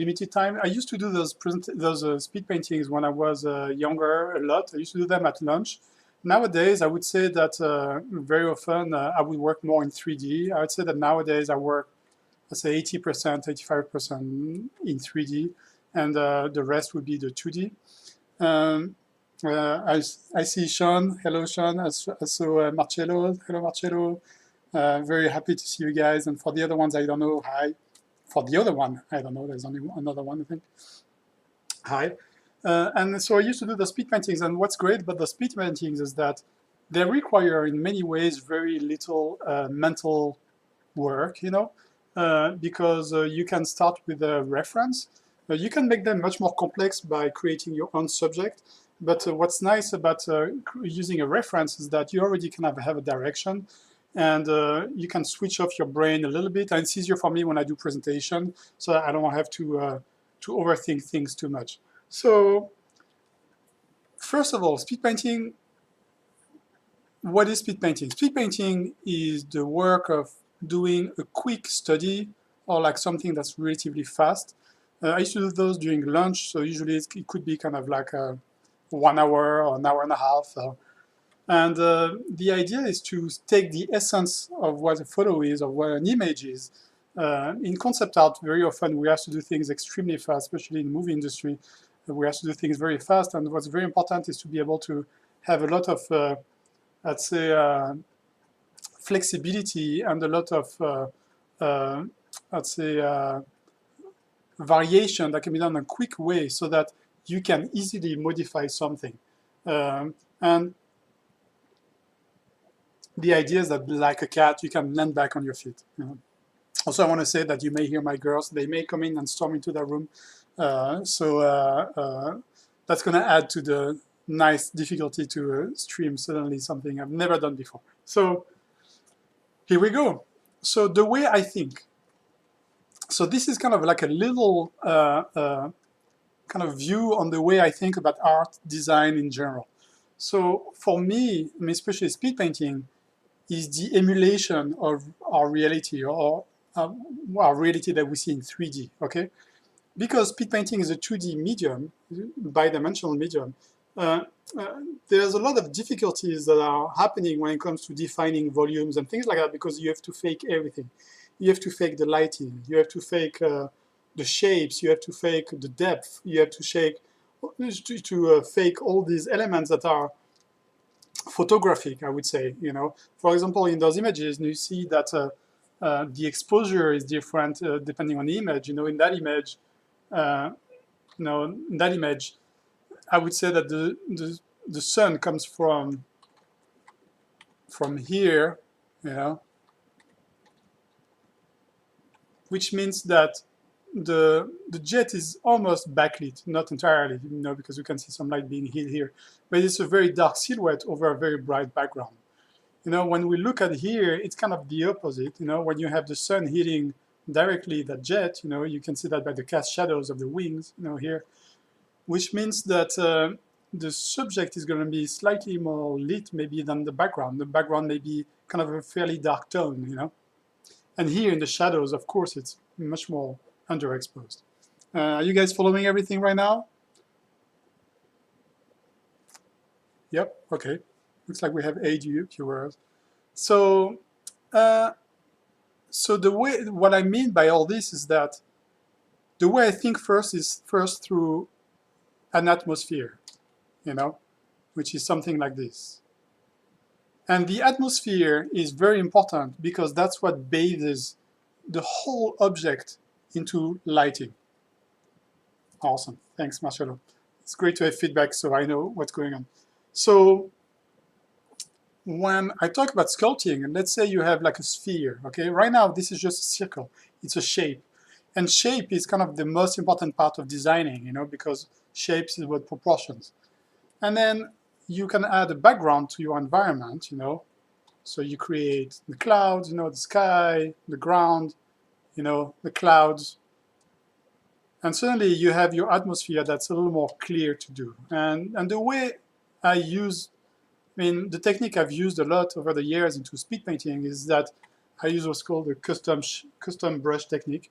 limited time. I used to do those speed paintings when I was younger a lot. I used to do them at lunch. Nowadays, I would say that very often I would work more in 3D. I would say that nowadays I work, let's say 80%, 85% in 3D, and the rest would be the 2D. I see Sean. Hello, Sean. Also Marcello. Hello, Marcello. Very happy to see you guys. And for the other ones, I don't know. Hi. For the other one, I don't know. There's only another one, I think. Hi. And so I used to do the speed paintings. And what's great about the speed paintings is that they require, in many ways, very little mental work, you know, because you can start with a reference. You can make them much more complex by creating your own subject. But what's nice about using a reference is that you already kind of have a direction, and you can switch off your brain a little bit. And it's easier for me when I do presentation, so I don't have to overthink things too much. So first of all, speed painting. What is speed painting? Speed painting is the work of doing a quick study or like something that's relatively fast. I used to do those during lunch, so usually it could be kind of like 1 hour or an hour and a half. And the idea is to take the essence of what a photo is or what an image is. In concept art, very often we have to do things extremely fast, especially in the movie industry. We have to do things very fast, and what's very important is to be able to have a lot of, let's say, flexibility and a lot of, let's say, variation that can be done in a quick way so that you can easily modify something. And the idea is that, like a cat, you can land back on your feet. You know? Also, I want to say that you may hear my girls. They may come in and storm into the room. So that's going to add to the nice difficulty to stream suddenly something I've never done before. So here we go. So the way I think. So this is kind of like a little kind of view on the way I think about art, design in general. So for me, I mean, especially speed painting, is the emulation of our reality, or our reality that we see in 3D, okay? Because speed painting is a 2D medium, bidimensional medium, there's a lot of difficulties that are happening when it comes to defining volumes and things like that, because you have to fake everything. You have to fake the lighting, you have to fake the shapes, you have to fake the depth, you have to fake all these elements that are photographic, I would say. You know, for example, in those images, you see that the exposure is different depending on the image. You know, in that image, I would say that the sun comes from here, you know, which means that the jet is almost backlit, not entirely, you know, because you can see some light being hit here, but it's a very dark silhouette over a very bright background. You know, when we look at here, it's kind of the opposite. You know, when you have the sun hitting directly the jet, you know, you can see that by the cast shadows of the wings, you know, here, which means that the subject is going to be slightly more lit maybe than the background. The background may be kind of a fairly dark tone, you know. And here in the shadows, of course, it's much more underexposed. Are you guys following everything right now? Yep, okay. Looks like we have 8 viewers. So, what I mean by all this is that the way I think first is through an atmosphere, you know, which is something like this. And the atmosphere is very important because that's what bathes the whole object into lighting. Awesome. Thanks, Marcello. It's great to have feedback so I know what's going on. So when I talk about sculpting, and let's say you have like a sphere, okay? Right now, this is just a circle. It's a shape. And shape is kind of the most important part of designing, you know, because shapes is about proportions. And then you can add a background to your environment, you know. So you create the clouds, you know, the sky, the ground, you know, the clouds. And suddenly you have your atmosphere that's a little more clear to do. And the way I use, I mean, the technique I've used a lot over the years into speed painting is that I use what's called the custom brush technique.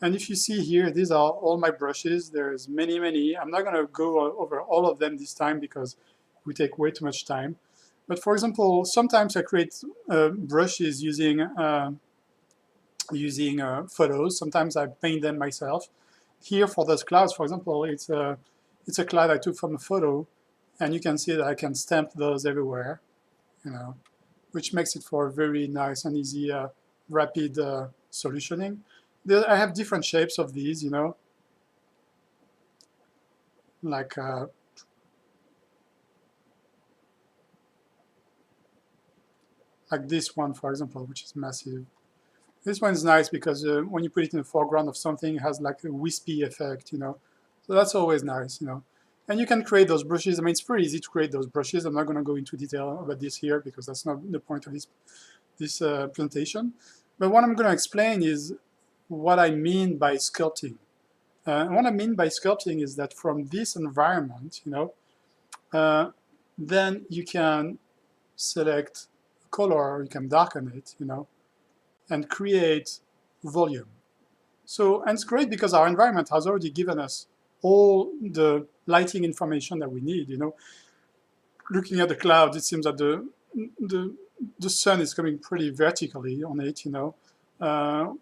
And if you see here, these are all my brushes. There's many, many. I'm not going to go over all of them this time because it would take way too much time. But for example, sometimes I create brushes using photos. Sometimes I paint them myself. Here for those clouds, for example, it's a cloud I took from a photo, and you can see that I can stamp those everywhere, which makes it for a very nice and easy, rapid solutioning. I have different shapes of these, like this one, for example, which is massive. This one is nice because when you put it in the foreground of something, it has like a wispy effect, So that's always nice, And you can create those brushes. I mean, it's pretty easy to create those brushes. I'm not going to go into detail about this here because that's not the point of this presentation. But what I'm going to explain is what I mean by sculpting. And what I mean by sculpting is that from this environment, then you can select color, you can darken it, and create volume. So, and it's great because our environment has already given us all the lighting information that we need, Looking at the clouds, it seems that the sun is coming pretty vertically on it,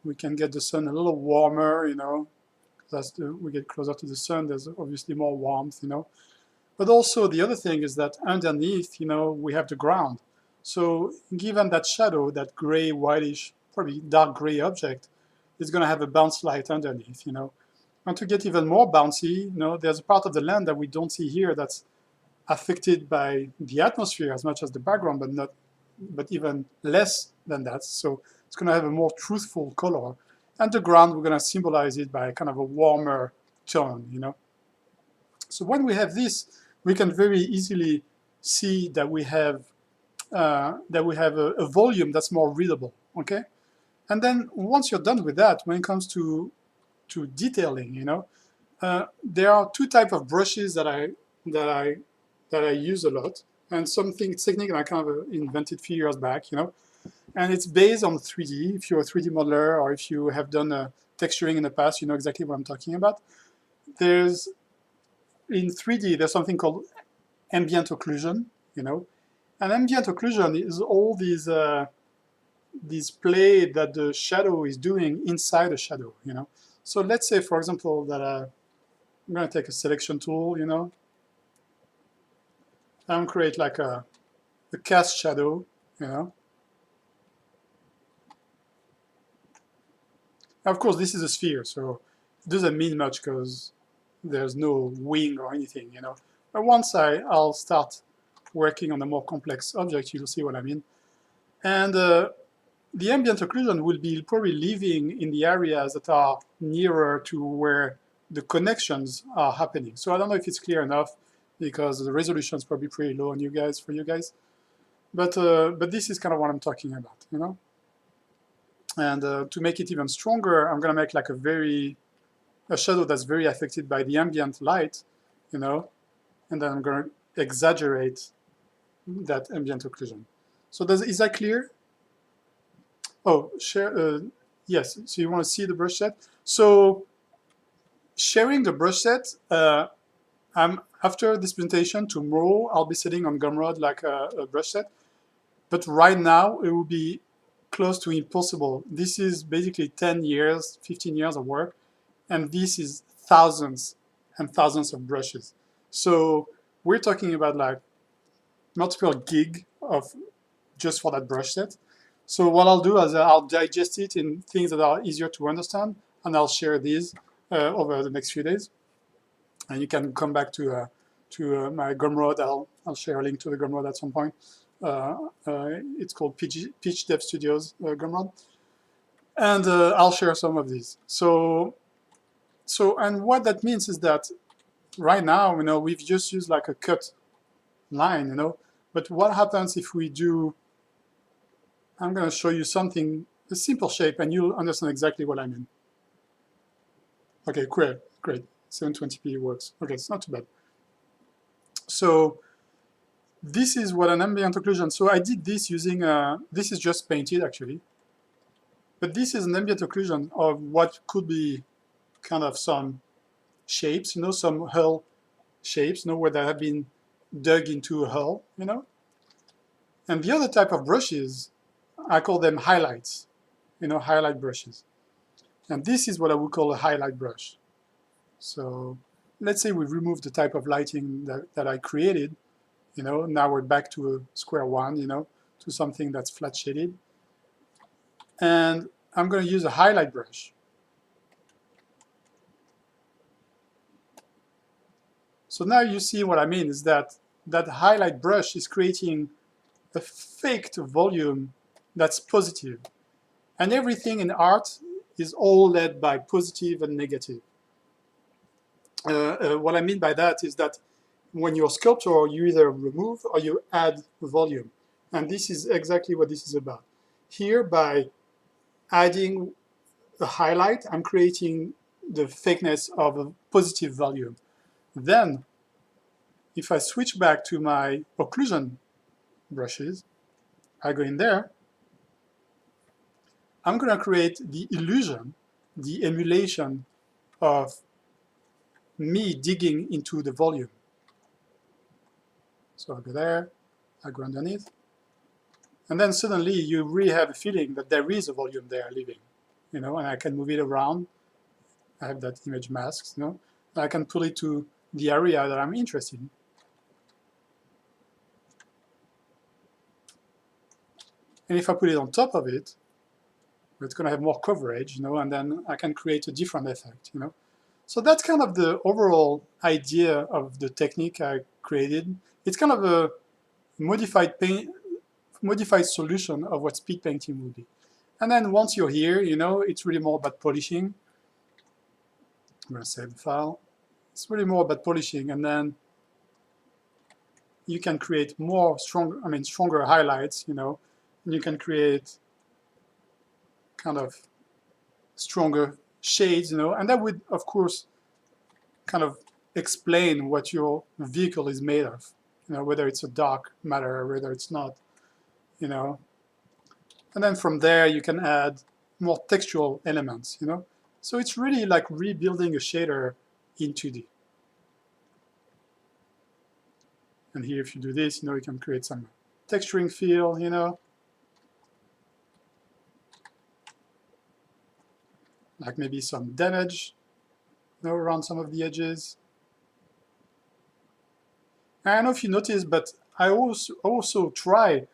We can get the sun a little warmer, we get closer to the sun, there's obviously more warmth, But also the other thing is that underneath, we have the ground. So given that shadow, that gray, whitish, probably dark gray object, is going to have a bounce light underneath, And to get even more bouncy, there's a part of the land that we don't see here that's affected by the atmosphere as much as the background, but even less than that. So it's going to have a more truthful color. And the ground, we're going to symbolize it by kind of a warmer tone, So when we have this, we can very easily see that we have a volume that's more readable, okay? And then once you're done with that, when it comes to detailing, there are two types of brushes that I use a lot, and something technique I kind of invented a few years back, And it's based on 3D. If you're a 3D modeler or if you have done texturing in the past, you know exactly what I'm talking about. In 3D, there's something called ambient occlusion, And ambient occlusion is all these play that the shadow is doing inside the shadow, So let's say, for example, that I'm going to take a selection tool, and create like a cast shadow, Of course, this is a sphere, so it doesn't mean much because there's no wing or anything, But once I'll start working on a more complex object, you'll see what I mean. And the ambient occlusion will be probably living in the areas that are nearer to where the connections are happening. So I don't know if it's clear enough because the resolution is probably pretty low on for you guys. But this is kind of what I'm talking about, And to make it even stronger, I'm going to make like a shadow that's very affected by the ambient light, And then I'm going to exaggerate that ambient occlusion. So is that clear? Oh, share. Yes. So you want to see the brush set? So sharing the brush set. After this presentation tomorrow, I'll be sitting on Gumroad like a brush set. But right now, it will be close to impossible. This is basically 10 years, 15 years of work, and this is thousands and thousands of brushes. So we're talking about like multiple gig of just for that brush set. So what I'll do is I'll digest it in things that are easier to understand, and I'll share these over the next few days. And you can come back to my Gumroad. I'll share a link to the Gumroad at some point. It's called Pitch Dev Studios Gumroad, and I'll share some of these. So and what that means is that right now, we've just used like a cut line, But what happens if we do? I'm going to show you something, a simple shape, and you'll understand exactly what I mean. Okay, great. 720p works. Okay, it's not too bad. So this is what an ambient occlusion. So I did this using, this is just painted actually. But this is an ambient occlusion of what could be kind of some shapes, you know, some hull shapes, you know, where they have been dug into a hull, you know. And the other type of brushes, I call them highlights, you know, highlight brushes. And this is what I would call a highlight brush. So let's say we remove the type of lighting that I created, you know, now we're back to a square one, you know, to something that's flat shaded. And I'm going to use a highlight brush. So now you see what I mean is that that highlight brush is creating a faked volume that's positive. And everything in art is all led by positive and negative. What I mean by that is that when you're a sculptor, you either remove or you add volume. And this is exactly what this is about. Here, by adding a highlight, I'm creating the fakeness of a positive volume. Then, if I switch back to my occlusion brushes, I go in there, I'm going to create the illusion, the emulation of me digging into the volume. So I go there, I go underneath, and then suddenly you really have a feeling that there is a volume there living, you know, and I can move it around. I have that image masked, you know, and I can pull it to the area that I'm interested in. And if I put it on top of it, it's going to have more coverage, you know, and then I can create a different effect, you know. So that's kind of the overall idea of the technique I created. It's kind of a modified solution of what speed painting would be. And then once you're here, you know, it's really more about polishing. I'm going to save the file. It's really more about polishing, and then you can create stronger highlights, you know, and you can create kind of stronger shades, you know, and that would, of course, kind of explain what your vehicle is made of, you know, whether it's a dark matter or whether it's not, you know. And then from there, you can add more textual elements, you know. So it's really like rebuilding a shader in 2D. And here, if you do this, you know, you can create some texturing feel, you know, like maybe some damage, you know, around some of the edges. I don't know if you noticed, but I also try,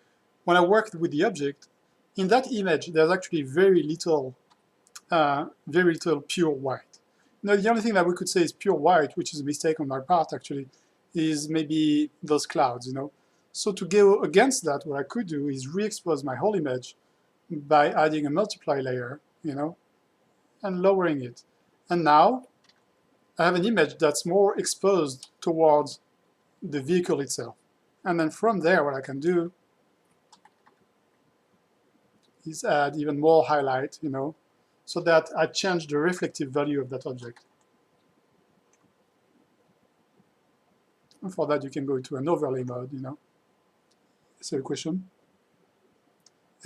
when I worked with the object, in that image, there's actually very little pure white. You know, the only thing that we could say is pure white, which is a mistake on my part, actually, is maybe those clouds, you know. So to go against that, what I could do is re-expose my whole image by adding a multiply layer, you know, and lowering it. And now I have an image that's more exposed towards the vehicle itself. And then from there, what I can do is add even more highlight, you know, so that I change the reflective value of that object. And for that, you can go into an overlay mode, you know. Is there a question?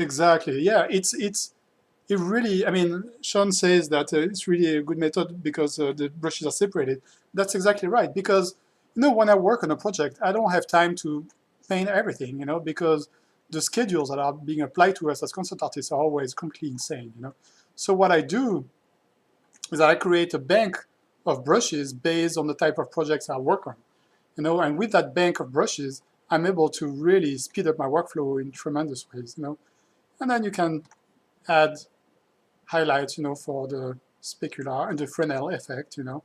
Exactly, yeah, it really, I mean, Sean says that it's really a good method because the brushes are separated. That's exactly right, because, you know, when I work on a project, I don't have time to paint everything, you know, because the schedules that are being applied to us as concept artists are always completely insane, you know. So what I do is that I create a bank of brushes based on the type of projects I work on, you know, and with that bank of brushes, I'm able to really speed up my workflow in tremendous ways, you know. And then you can add highlights, you know, for the specular and the Fresnel effect, you know.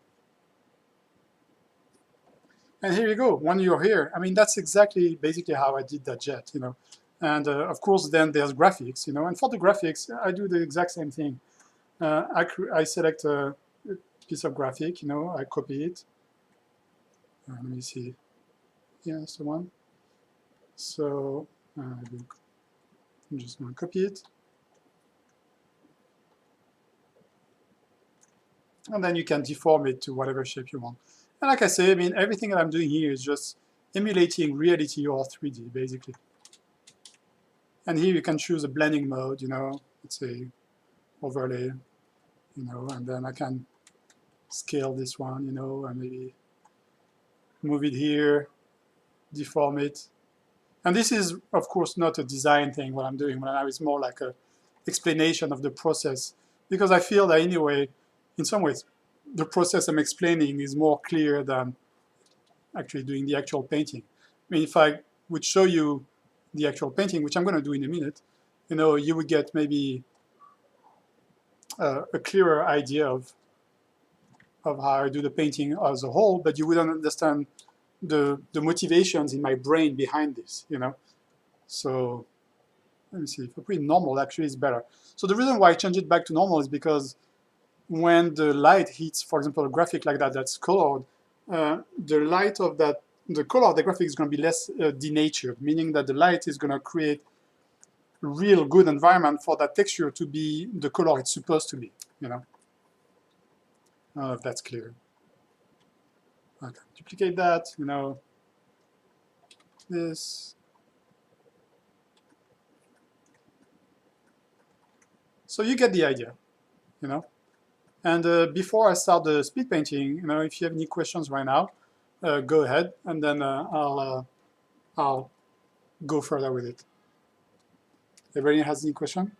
And here you go, when you're here, I mean, that's exactly basically how I did that jet, you know. And of course, then there's graphics, you know, and for the graphics, I do the exact same thing. I select a piece of graphic, you know, I copy it. Let me see. Yeah, that's the one. So I'm just going to copy it. And then you can deform it to whatever shape you want. And like I say, I mean, everything that I'm doing here is just emulating reality or 3D, basically. And here you can choose a blending mode, you know, let's say overlay, you know, and then I can scale this one, and maybe move it here, deform it. And this is, of course, not a design thing, what I'm doing right now. It's more like a explanation of the process, because I feel that anyway, in some ways, the process I'm explaining is more clear than actually doing the actual painting. I mean, if I would show you the actual painting, which I'm going to do in a minute, you would get maybe a clearer idea of how I do the painting as a whole, but you wouldn't understand the motivations in my brain behind this, So let me see, if I put it normal, actually it's better. So the reason why I change it back to normal is because when the light hits, for example, a graphic like that that's colored, the light of that, the color of the graphic is going to be less denatured, meaning that the light is going to create a real good environment for that texture to be the color it's supposed to be, I don't know if that's clear. Okay, duplicate that, this. So you get the idea, And before I start the speed painting, if you have any questions right now, go ahead, and then I'll go further with it. Everybody has any question?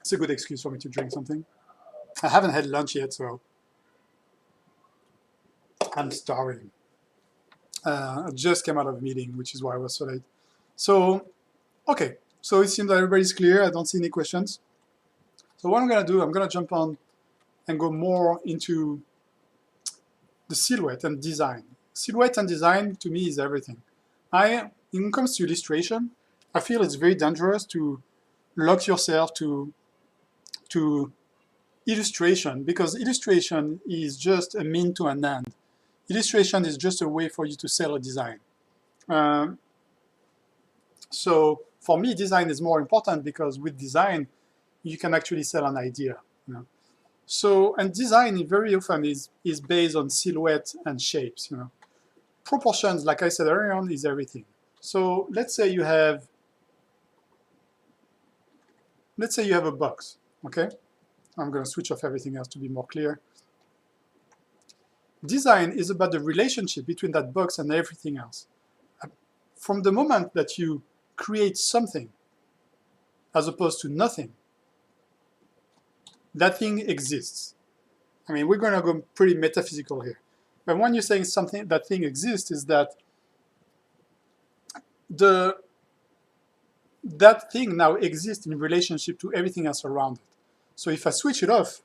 It's a good excuse for me to drink something. I haven't had lunch yet, so I'm starving. I just came out of a meeting, which is why I was so late. So, okay, so it seems that everybody's clear. I don't see any questions. So what I'm going to do, I'm going to jump on and go more into the silhouette and design. Silhouette and design, to me, is everything. When it comes to illustration, I feel it's very dangerous to lock yourself to illustration, because illustration is just a mean to an end. Illustration is just a way for you to sell a design. So for me, design is more important, because with design, you can actually sell an idea. So, and design very often is based on silhouette and shapes. Proportions, like I said earlier on, is everything. So let's say you have a box, okay? I'm going to switch off everything else to be more clear. Design is about the relationship between that box and everything else. From the moment that you create something as opposed to nothing, that thing exists. I mean, we're going to go pretty metaphysical here. But when you're saying something, that thing exists, is that that thing now exists in relationship to everything else around it. So if I switch it off,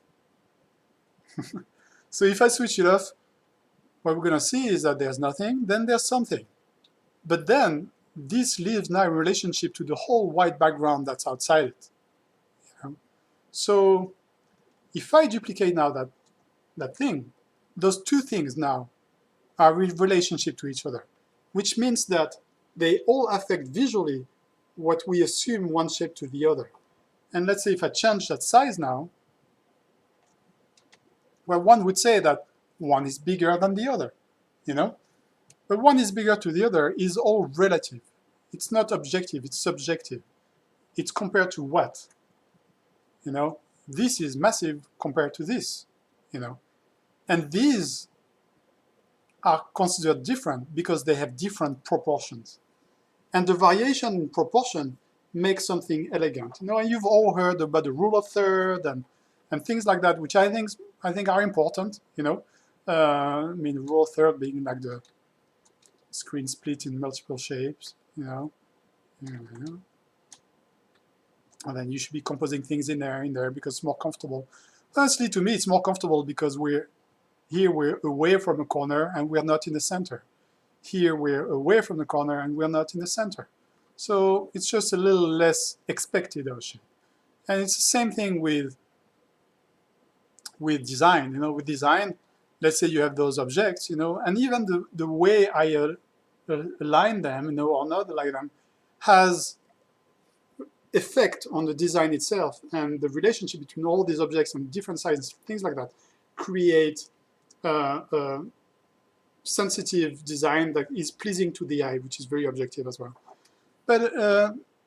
what we're going to see is that there's nothing, then there's something. But then this lives now in relationship to the whole white background that's outside it. So if I duplicate now that thing, those two things now are in relationship to each other, which means that they all affect visually what we assume one shape to the other. And let's say if I change that size now, well, one would say that one is bigger than the other, But one is bigger to the other is all relative. It's not objective, it's subjective. It's compared to what? This is massive compared to this, And these are considered different because they have different proportions. And the variation in proportion makes something elegant. And you've all heard about the rule of third and things like that, which I think are important, I mean, rule of third being like the screen split in multiple shapes, And then you should be composing things in there because it's more comfortable. Honestly, to me, it's more comfortable because we're away from the corner and we're not in the center. Here we're away from the corner and we're not in the center. So it's just a little less expected ocean. And it's the same thing with design. With design, let's say you have those objects, and even the way I align them, or not align them, has effect on the design itself, and the relationship between all these objects and different sizes, things like that, create sensitive design that is pleasing to the eye, which is very objective as well. But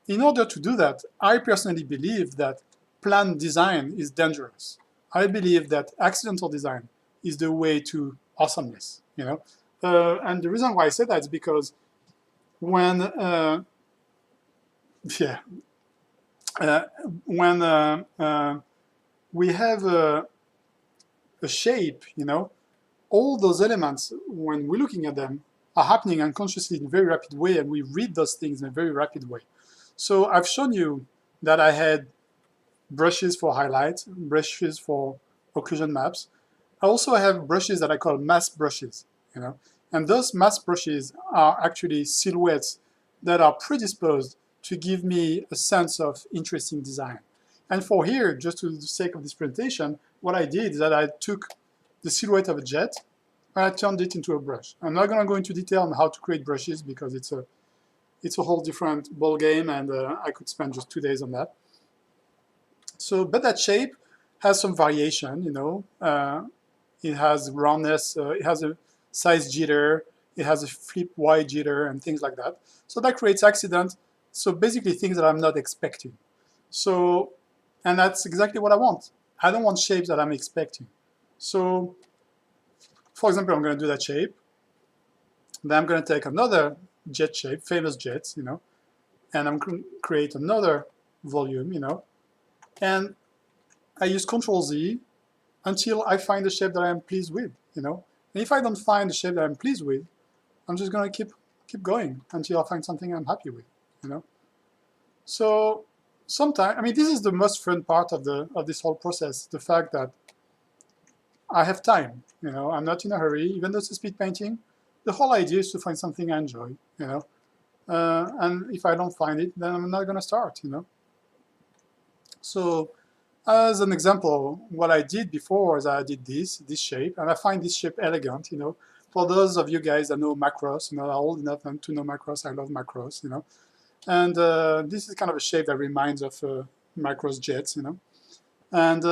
in order to do that, I personally believe that planned design is dangerous. I believe that accidental design is the way to awesomeness, you know? And the reason why I say that is because when, yeah, uh, when we have a shape, you know, all those elements, when we're looking at them, are happening unconsciously in a very rapid way, and we read those things in a very rapid way. So I've shown you that I had brushes for highlights, brushes for occlusion maps. I also have brushes that I call mask brushes, you know, and those mask brushes are actually silhouettes that are predisposed to give me a sense of interesting design. And for here, just to the sake of this presentation, what I did is that I took the silhouette of a jet and I turned it into a brush. I'm not going to go into detail on how to create brushes because it's a whole different ball game, and I could spend just 2 days on that. So, but that shape has some variation, you know. It has roundness, it has a size jitter, it has a flip Y jitter and things like that. So that creates accident. So basically things that I'm not expecting. So, and that's exactly what I want. I don't want shapes that I'm expecting. So, for example, I'm going to do that shape. Then I'm going to take another jet shape, famous jets, you know, and I'm going to create another volume, you know, and I use Control Z until I find the shape that I'm pleased with, you know. And if I don't find the shape that I'm pleased with, I'm just going to keep going until I find something I'm happy with, you know. So sometimes, I mean, this is the most fun part of this whole process, the fact that I have time, you know. I'm not in a hurry, even though it's a speed painting. The whole idea is to find something I enjoy, you know. And if I don't find it, then I'm not going to start, you know. So as an example, what I did before is I did this shape, and I find this shape elegant, you know. For those of you guys that know macros, you know, are old enough to know macros, I love macros, you know. And this is kind of a shape that reminds of macros jets, you know. And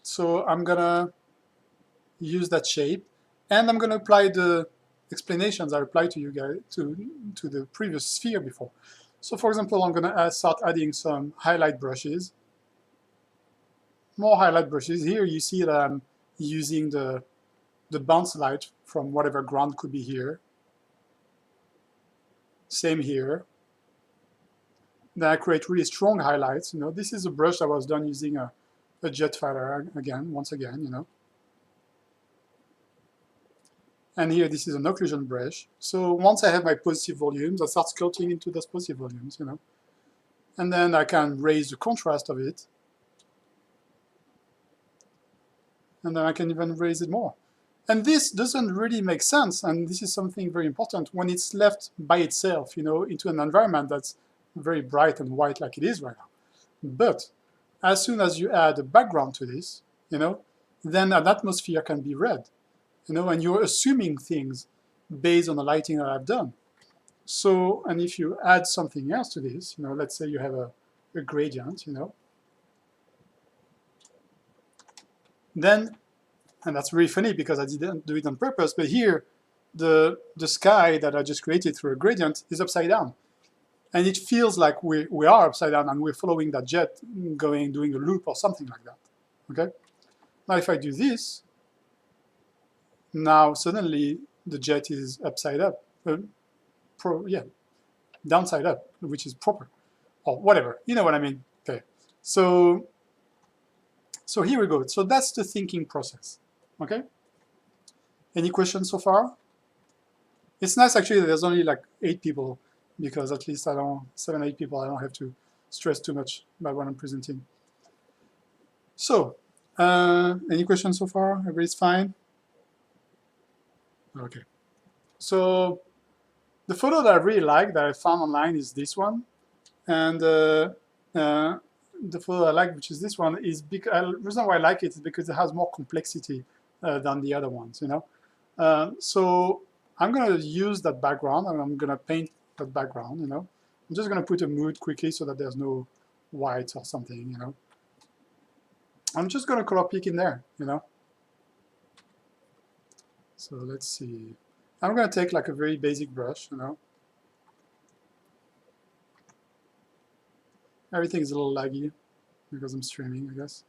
so I'm gonna use that shape, and I'm gonna apply the explanations I applied to you guys to the previous sphere before. So for example, I'm gonna start adding some highlight brushes, more highlight brushes. Here you see that I'm using the bounce light from whatever ground could be here. Same here. Then I create really strong highlights. You know, this is a brush that was done using a jet fighter once again, you know. And here, this is an occlusion brush. So once I have my positive volumes, I start sculpting into those positive volumes, you know. And then I can raise the contrast of it. And then I can even raise it more. And this doesn't really make sense, and this is something very important, when it's left by itself, you know, into an environment that's very bright and white like it is right now. But as soon as you add a background to this, you know, then an atmosphere can be red, you know, and you're assuming things based on the lighting that I've done. So, and if you add something else to this, you know, let's say you have a gradient, you know, then, and that's really funny because I didn't do it on purpose, but here, the sky that I just created through a gradient is upside down. And it feels like we are upside down and we're following that jet doing a loop or something like that, okay? Now if I do this, now suddenly the jet is upside up, downside up, which is proper, or whatever, you know what I mean, okay? So here we go. So that's the thinking process, okay? Any questions so far? It's nice actually that there's only like 8 people, because at least 7, 8 people, I don't have to stress too much about what I'm presenting. So, any questions so far? Everybody's fine? Okay. So, the photo that I really like that I found online is this one. And the photo I like, which is this one, is because the reason why I like it is because it has more complexity than the other ones, you know. So I'm going to use that background and I'm going to paint that background, you know. I'm just going to put a mood quickly so that there's no white or something, you know. I'm just going to color pick in there, you know. So let's see. I'm going to take like a very basic brush, you know. Everything is a little laggy because I'm streaming, I guess.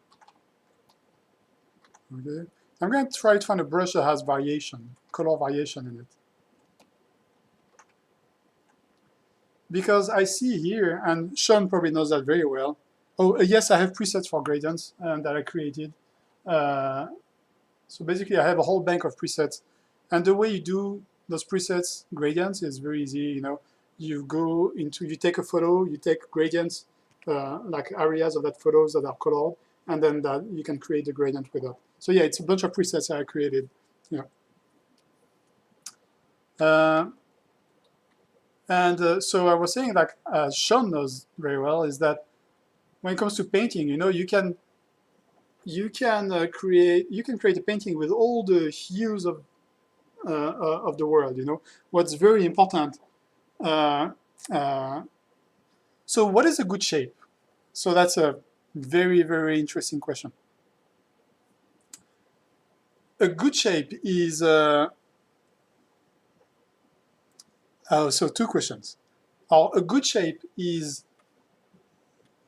Okay. I'm going to try to find a brush that has variation, color variation in it. Because I see here, and Sean probably knows that very well. Oh, yes, I have presets for gradients that I created. So basically, I have a whole bank of presets. And the way you do those presets gradients is very easy. You know, you go into, you take a photo, you take gradients, like areas of that photos that are colored, and then that you can create the gradient with that. So yeah, it's a bunch of presets that I created. Yeah. So I was saying, like Sean knows very well, is that when it comes to painting, you know, you can create a painting with all the hues of the world. You know, what's very important. So what is a good shape? So that's a very, very interesting question. A good shape is so two questions. A good shape is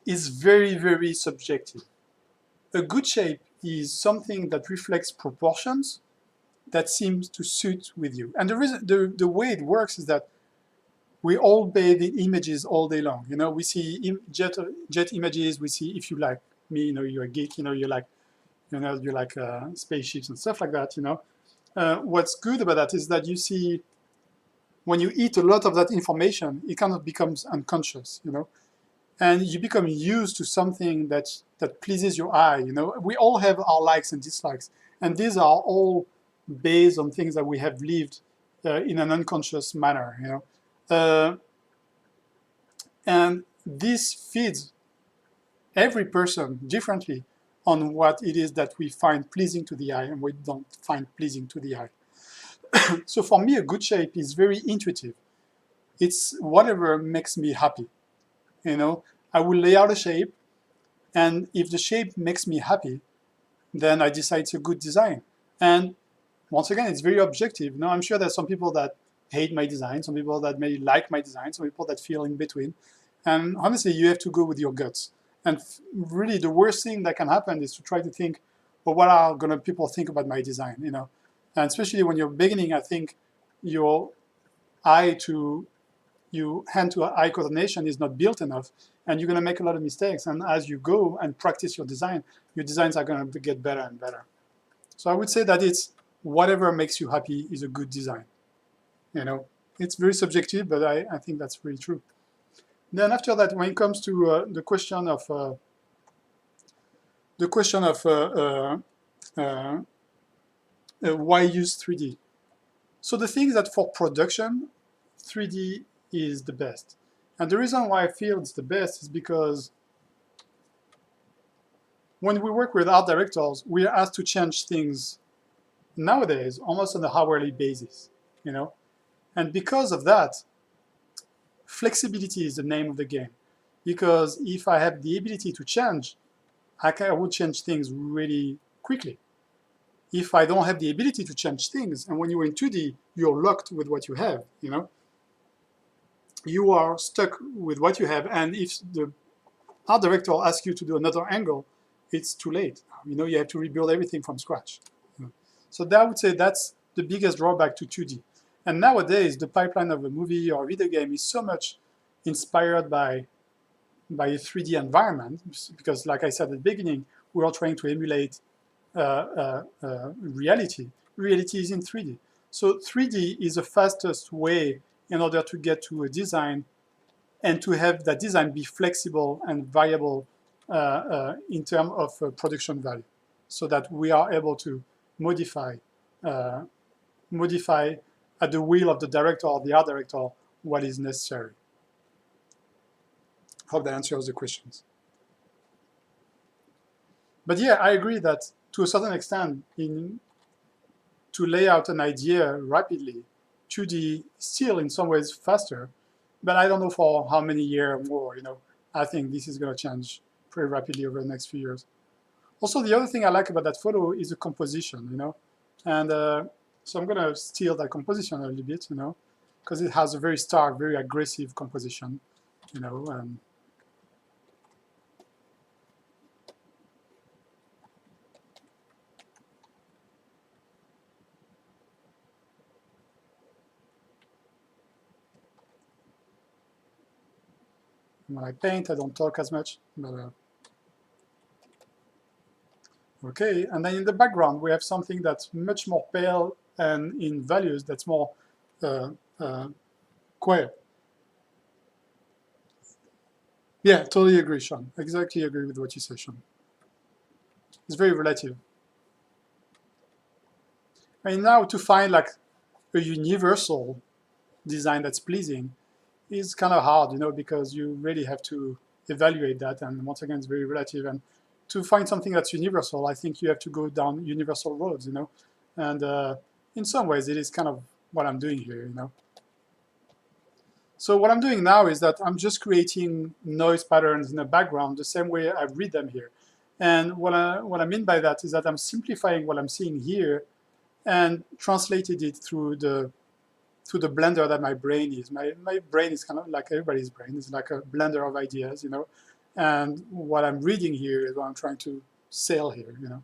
very, very subjective. A good shape is something that reflects proportions that seems to suit with you. And the way it works is that we all bathe in images all day long. You know, we see jet images. We see, if you like me, you know, you're a geek. You know, you like spaceships and stuff like that. You know, what's good about that is that you see, when you eat a lot of that information, it kind of becomes unconscious. You know, and you become used to something that pleases your eye. You know, we all have our likes and dislikes, and these are all based on things that we have lived in an unconscious manner. You know. And this feeds every person differently on what it is that we find pleasing to the eye and we don't find pleasing to the eye. So for me, a good shape is very intuitive. It's whatever makes me happy. You know, I will lay out a shape, and if the shape makes me happy, then I decide it's a good design. And once again, it's very objective. Now, I'm sure there's some people that hate my design, some people that may like my design, some people that feel in between. And honestly, you have to go with your guts. And really, the worst thing that can happen is to try to think, well, what are gonna people think about my design? You know, and especially when you're beginning, I think your hand to eye coordination is not built enough, and you're gonna make a lot of mistakes. And as you go and practice your designs are gonna get better and better. So I would say that it's whatever makes you happy is a good design. You know, it's very subjective, but I think that's really true. Then after that, when it comes to the question of why use 3D? So the thing is that for production, 3D is the best. And the reason why I feel it's the best is because when we work with art directors, we are asked to change things nowadays almost on a hourly basis, you know? And because of that, flexibility is the name of the game. Because if I have the ability to change, I will change things really quickly. If I don't have the ability to change things, and when you're in 2D, you're locked with what you have, you know? You are stuck with what you have, and if the art director asks you to do another angle, it's too late. You know, you have to rebuild everything from scratch. You know? So that, I would say that's the biggest drawback to 2D. And nowadays, the pipeline of a movie or a video game is so much inspired by a 3D environment, because like I said at the beginning, we're all trying to emulate reality. Reality is in 3D. So 3D is the fastest way in order to get to a design and to have that design be flexible and variable in terms of production value, so that we are able to modify at the will of the director or the art director what is necessary. Hope that answers the questions. But yeah, I agree that to a certain extent, to lay out an idea rapidly, 2D still in some ways faster, but I don't know for how many years more. You know, I think this is going to change pretty rapidly over the next few years. Also, the other thing I like about that photo is the composition, you know, and so I'm going to steal that composition a little bit, you know, because it has a very stark, very aggressive composition, you know. When I paint, I don't talk as much. But, okay, and then in the background, we have something that's much more pale and in values that's more quiet. Yeah, totally agree, Sean. Exactly agree with what you say, Sean. It's very relative. And now to find like a universal design that's pleasing is kind of hard, you know, because you really have to evaluate that. And once again, it's very relative. And to find something that's universal, I think you have to go down universal roads, you know. And in some ways, it is kind of what I'm doing here, you know. So what I'm doing now is that I'm just creating noise patterns in the background the same way I read them here. And what I mean by that is that I'm simplifying what I'm seeing here and translated it through the blender that my brain is. My brain is kind of like everybody's brain. It's like a blender of ideas, you know. And what I'm reading here is what I'm trying to sell here, you know.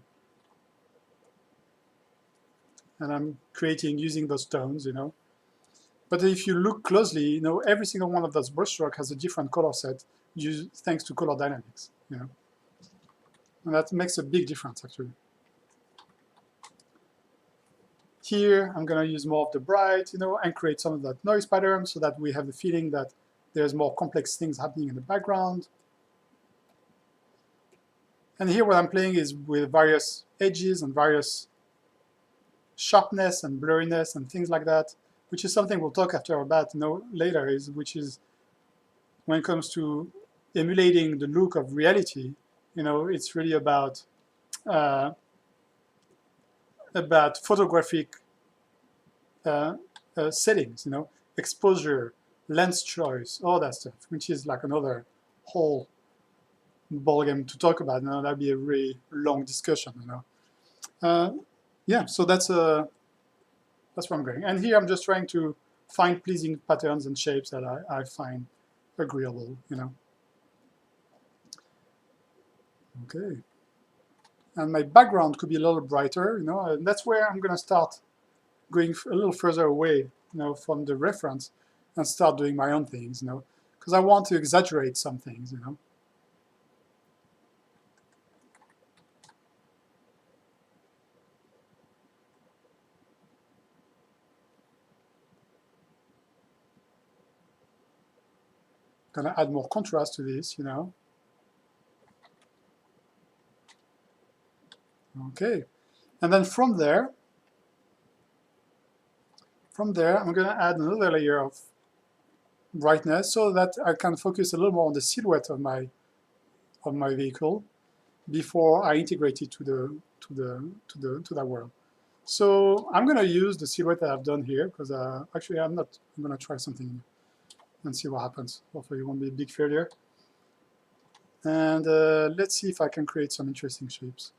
And I'm creating using those tones, you know. But if you look closely, you know, every single one of those brushstrokes has a different color set thanks to color dynamics, you know. And that makes a big difference, actually. Here, I'm going to use more of the bright, you know, and create some of that noise pattern so that we have the feeling that there's more complex things happening in the background. And here what I'm playing is with various edges and various sharpness and blurriness and things like that, which is something we'll talk about, you know, later, which is when it comes to emulating the look of reality, you know, it's really about photographic settings, you know, exposure, lens choice, all that stuff, which is like another whole ballgame to talk about. You know, that'd be a really long discussion, you know. Yeah, so that's where I'm going. And here I'm just trying to find pleasing patterns and shapes that I find agreeable, you know. Okay. And my background could be a little brighter, you know, and that's where I'm going to start going a little further away, you know, from the reference and start doing my own things, you know, because I want to exaggerate some things, you know. Gonna add more contrast to this, you know. Okay, and then from there, I'm gonna add another layer of brightness so that I can focus a little more on the silhouette of my vehicle before I integrate it to that world. So I'm gonna use the silhouette that I've done here because actually I'm gonna try something and see what happens. Hopefully it won't be a big failure. And let's see if I can create some interesting shapes.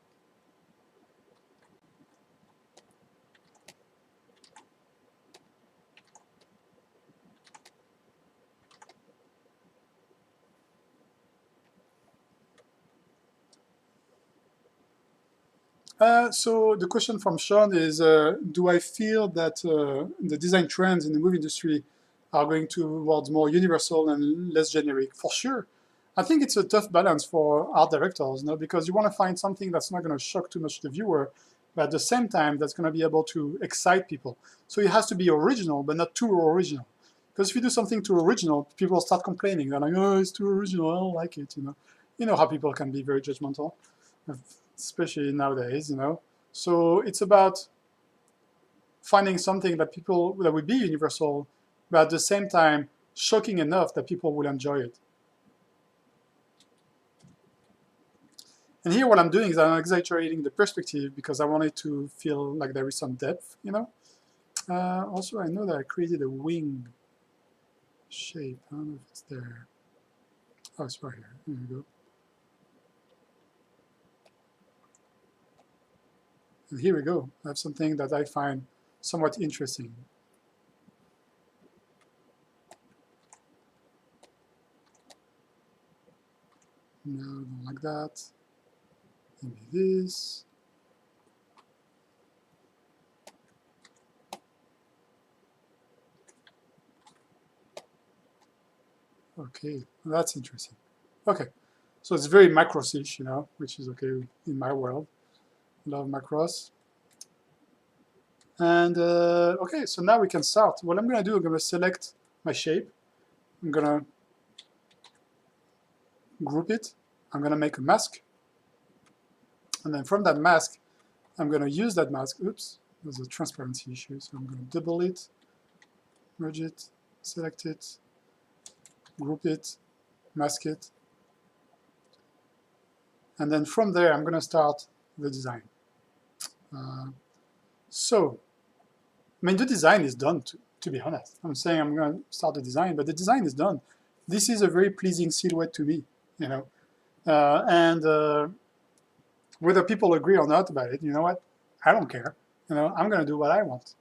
So the question from Sean is, do I feel that the design trends in the movie industry are going towards more universal and less generic? For sure. I think it's a tough balance for art directors, no? Because you want to find something that's not going to shock too much the viewer, but at the same time, that's going to be able to excite people. So it has to be original, but not too original. Because if you do something too original, people start complaining. They're like, oh, it's too original, I don't like it, you know. You know how people can be very judgmental, especially nowadays, you know. So it's about finding something that would be universal, but at the same time, shocking enough that people will enjoy it. And here what I'm doing is I'm exaggerating the perspective because I want it to feel like there is some depth, you know. Also, I know that I created a wing shape. I don't know if it's there. Oh, it's right here. There we go. And here we go. I have something that I find somewhat interesting. No, don't like that. Maybe this. Okay, that's interesting. Okay, so it's very macros-ish, you know, which is okay in my world. Love macros. And okay, so now we can start. What I'm gonna do, I'm gonna select my shape. I'm gonna group it. I'm gonna make a mask. And then from that mask, I'm gonna use that mask. Oops, there's a transparency issue. So I'm gonna double it, merge it, select it, group it, mask it. And then from there, I'm gonna start the design. So, I mean, the design is done, to be honest. I'm saying I'm going to start the design, but the design is done. This is a very pleasing silhouette to me, you know. And whether people agree or not about it, you know what? I don't care. You know, I'm going to do what I want.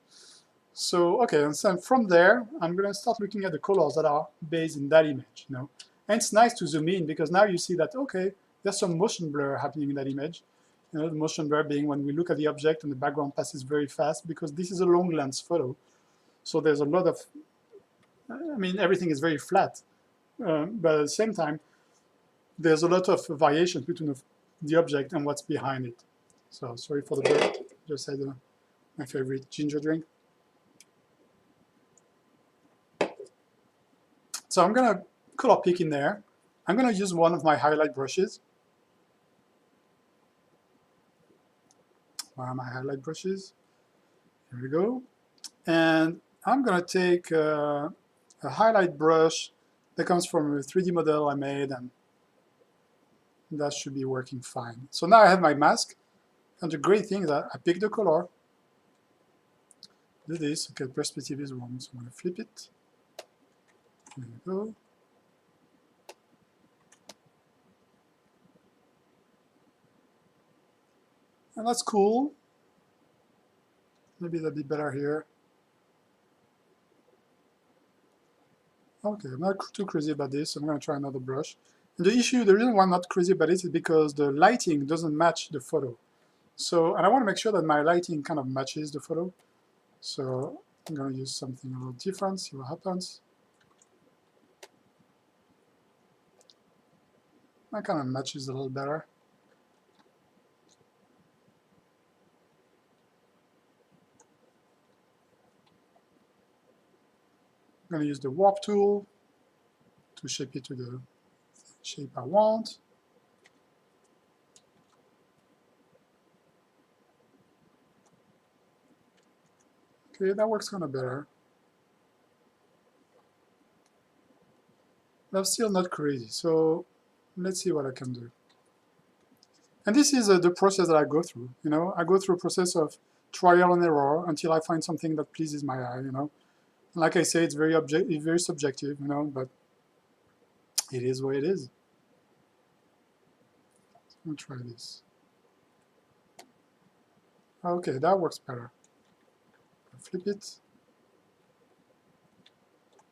So, okay, and so from there, I'm going to start looking at the colors that are based in that image, you know. And it's nice to zoom in because now you see that, okay, there's some motion blur happening in that image. You know, the motion blur being when we look at the object and the background passes very fast because this is a long lens photo. So there's a lot of, I mean, everything is very flat. But at the same time, there's a lot of variation between the object and what's behind it. So sorry for the bird, just had my favorite ginger drink. So I'm gonna color pick in there. I'm gonna use one of my highlight brushes. Where are my highlight brushes? Here we go. And I'm gonna take a highlight brush that comes from a 3D model I made, and that should be working fine. So now I have my mask, and the great thing is that I pick the color, do this, okay, perspective is wrong, so I'm gonna flip it. There you go. And that's cool. Maybe that'd be better here. Okay, I'm not too crazy about this. I'm going to try another brush. And the reason why I'm not crazy about it is because the lighting doesn't match the photo. So, and I want to make sure that my lighting kind of matches the photo. So I'm going to use something a little different, see what happens. That kind of matches a little better. I'm going to use the warp tool to shape it to the shape I want. Okay, that works kind of better. But I'm still not crazy, so let's see what I can do. And this is the process that I go through. You know, I go through a process of trial and error until I find something that pleases my eye. You know, and like I say, it's very very subjective. You know, but it is what it is. Let me try this. Okay, that works better. Flip it. It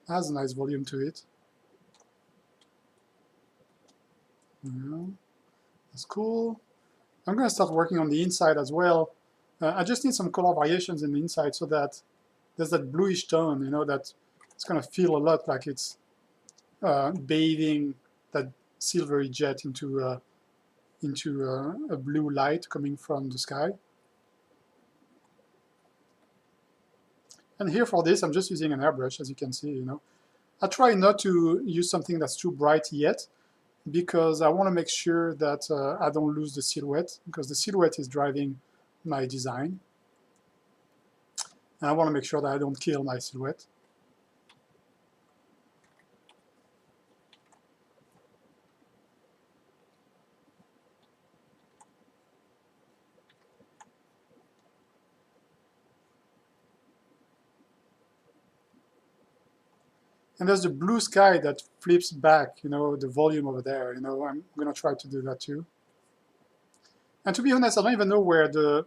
has a nice volume to it. Yeah, that's cool. I'm going to start working on the inside as well. I just need some color variations in the inside so that there's that bluish tone, you know, that it's going to feel a lot like it's bathing that silvery jet into a blue light coming from the sky. And here for this, I'm just using an airbrush, as you can see, you know. I try not to use something that's too bright yet, because I want to make sure that I don't lose the silhouette, because the silhouette is driving my design. And I want to make sure that I don't kill my silhouette. And there's the blue sky that flips back, you know, the volume over there. You know, I'm going to try to do that too. And to be honest, I don't even know where the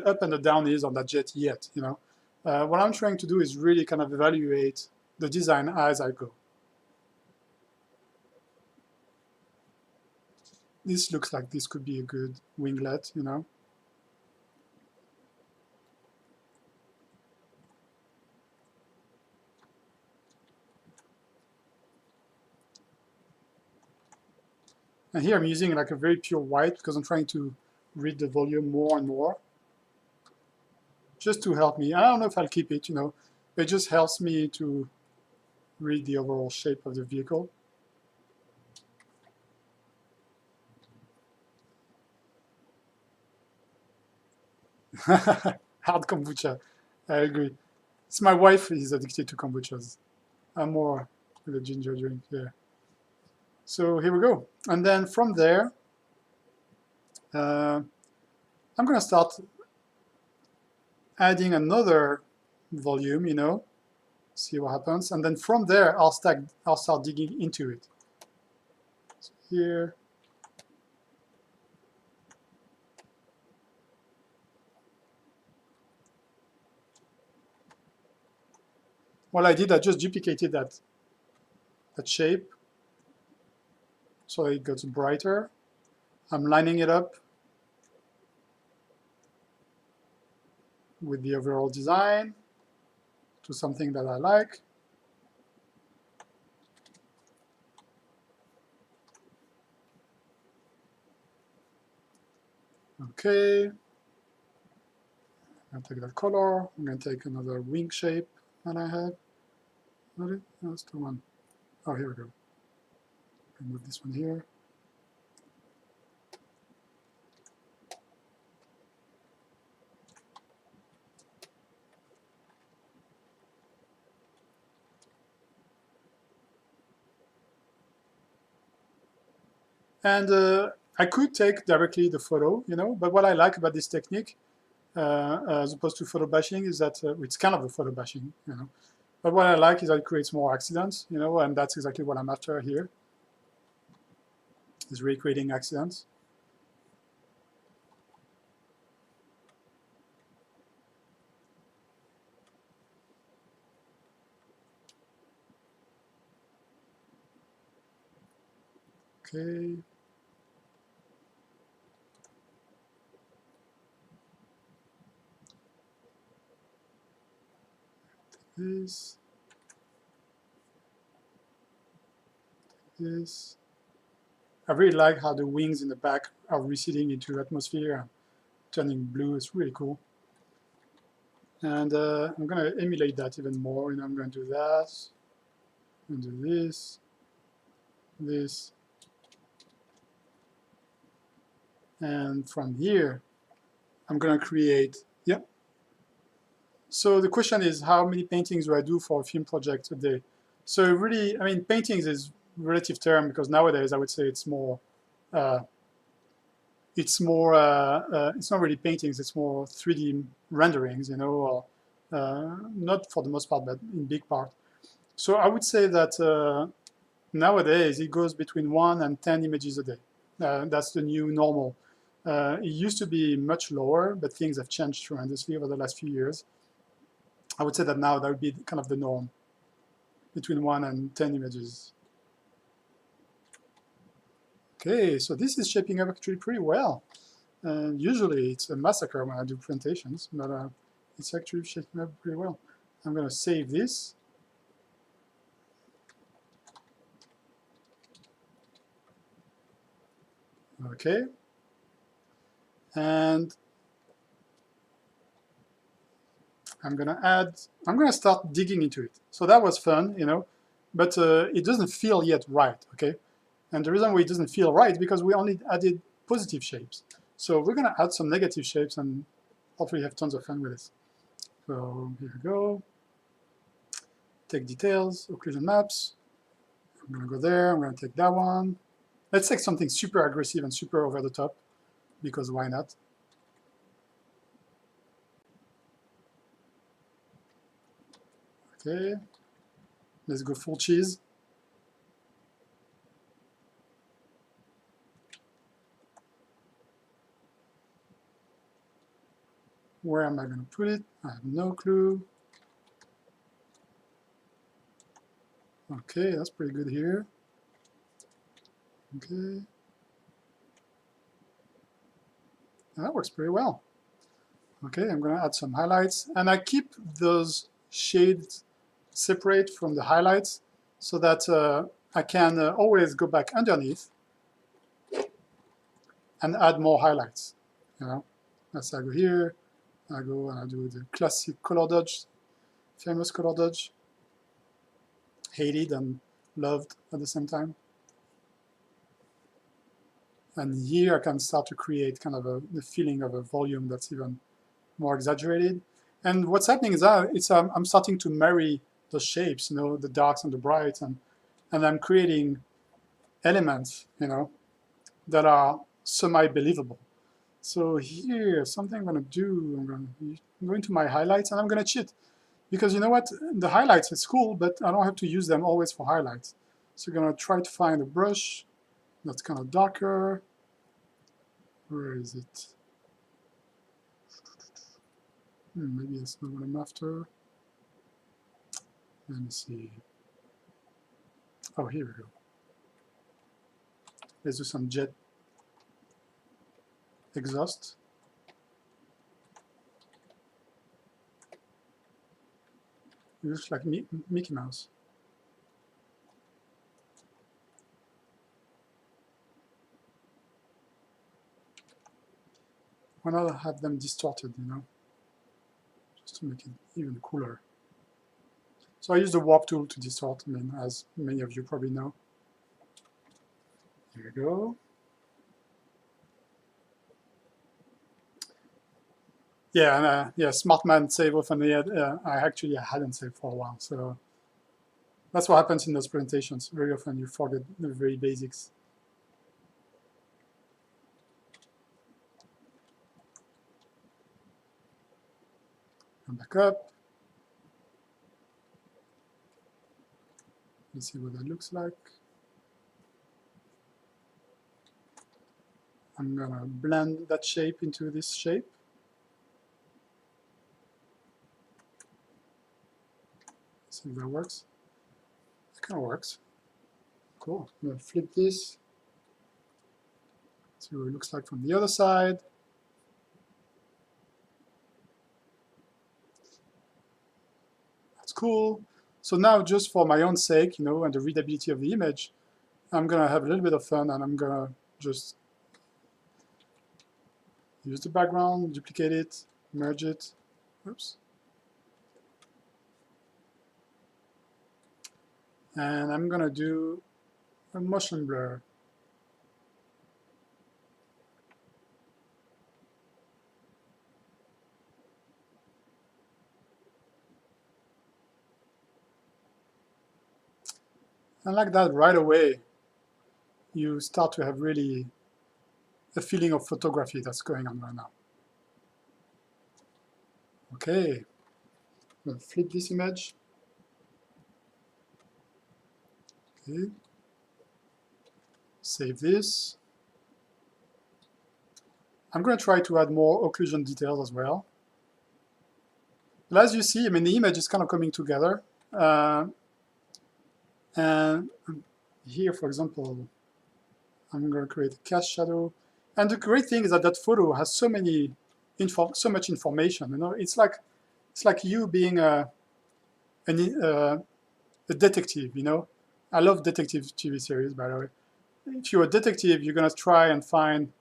up and the down is on that jet yet, you know. What I'm trying to do is really kind of evaluate the design as I go. This looks like this could be a good winglet, you know. And here I'm using like a very pure white because I'm trying to read the volume more and more, just to help me. I don't know if I'll keep it, it just helps me to read the overall shape of the vehicle. Hard kombucha, I agree. It's my wife is addicted to kombuchas. I'm more with a ginger drink, yeah. So here we go. And then from there, I'm gonna start adding another volume, see what happens. And then from there, I'll start digging into it. So here. What I did, I just duplicated that shape so it gets brighter. I'm lining it up with the overall design to something that I like. Okay, I'll take that color. I'm going to take another wing shape that I had. That's the one. Oh, here we go. Move this one here. And I could take directly the photo, but what I like about this technique, as opposed to photo bashing, is that it's kind of a photo bashing, But what I like is that it creates more accidents, and that's exactly what I'm after here, is recreating accidents. Okay. This. This. I really like how the wings in the back are receding into atmosphere, turning blue. It's really cool. And I'm going to emulate that even more. I'm going to do that. I'm going to do this. And from here, I'm going to create, yep. So the question is, how many paintings do I do for a film project a day? So really, paintings is a relative term because nowadays I would say it's not really paintings, it's more 3D renderings, or not for the most part, but in big part. So I would say that nowadays it goes between 1 and 10 images a day. That's the new normal. It used to be much lower, but things have changed tremendously over the last few years. I would say that now that would be kind of the norm, between 1 and 10 images. Okay, so this is shaping up actually pretty well. Usually it's a massacre when I do presentations, but it's actually shaping up pretty well. I'm going to save this. Okay. And I'm going to start digging into it. So that was fun, but it doesn't feel yet right, okay? And the reason why it doesn't feel right is because we only added positive shapes. So we're going to add some negative shapes and hopefully have tons of fun with this. So here we go. Take details, occlusion maps. I'm going to go there. I'm going to take that one. Let's take something super aggressive and super over the top, because why not? Okay. Let's go full cheese. Where am I going to put it? I have no clue. Okay, that's pretty good here. Okay. That works pretty well. Okay, I'm going to add some highlights. And I keep those shades separate from the highlights so that I can always go back underneath and add more highlights. You know, as I go here, I go and I do the classic color dodge, famous color dodge, hated and loved at the same time. And here I can start to create kind of the feeling of a volume that's even more exaggerated. And what's happening is I'm starting to marry the shapes, you know, the darks and the brights, and I'm creating elements, you know, that are semi-believable. So here, something I'm going to do, I'm going to go into my highlights, and I'm going to cheat. Because you know what? The highlights is cool, but I don't have to use them always for highlights. So I'm going to try to find a brush that's kind of darker. Where is it? Maybe it's not what I'm after. Let me see. Oh, here we go. Let's do some jet exhaust. It looks like Mickey Mouse. Why not have them distorted, you know, just to make it even cooler. So I use the warp tool to distort, I mean, as many of you probably know. Here we go. Yeah, and yeah, smart man save often. Yeah, I actually hadn't saved for a while, so that's what happens in those presentations. Very often you forget the very basics. Come back up. Let's see what that looks like. I'm gonna blend that shape into this shape. See if that works. It kind of works. Cool. I'm gonna flip this. See what it looks like from the other side. That's cool. So now, just for my own sake, you know, and the readability of the image, I'm gonna have a little bit of fun, and I'm gonna just use the background, duplicate it, merge it. Oops. And I'm gonna do a motion blur. And like that, right away, you start to have really a feeling of photography that's going on right now. Okay, I'm gonna flip this image. Okay, save this. I'm gonna try to add more occlusion details as well. But as you see, I mean, the image is kind of coming together. And here, for example, I'm going to create a cast shadow. And the great thing is that that photo has so much information. You know, it's like you being a detective. You know, I love detective TV series, by the way. If you're a detective, you're going to try and find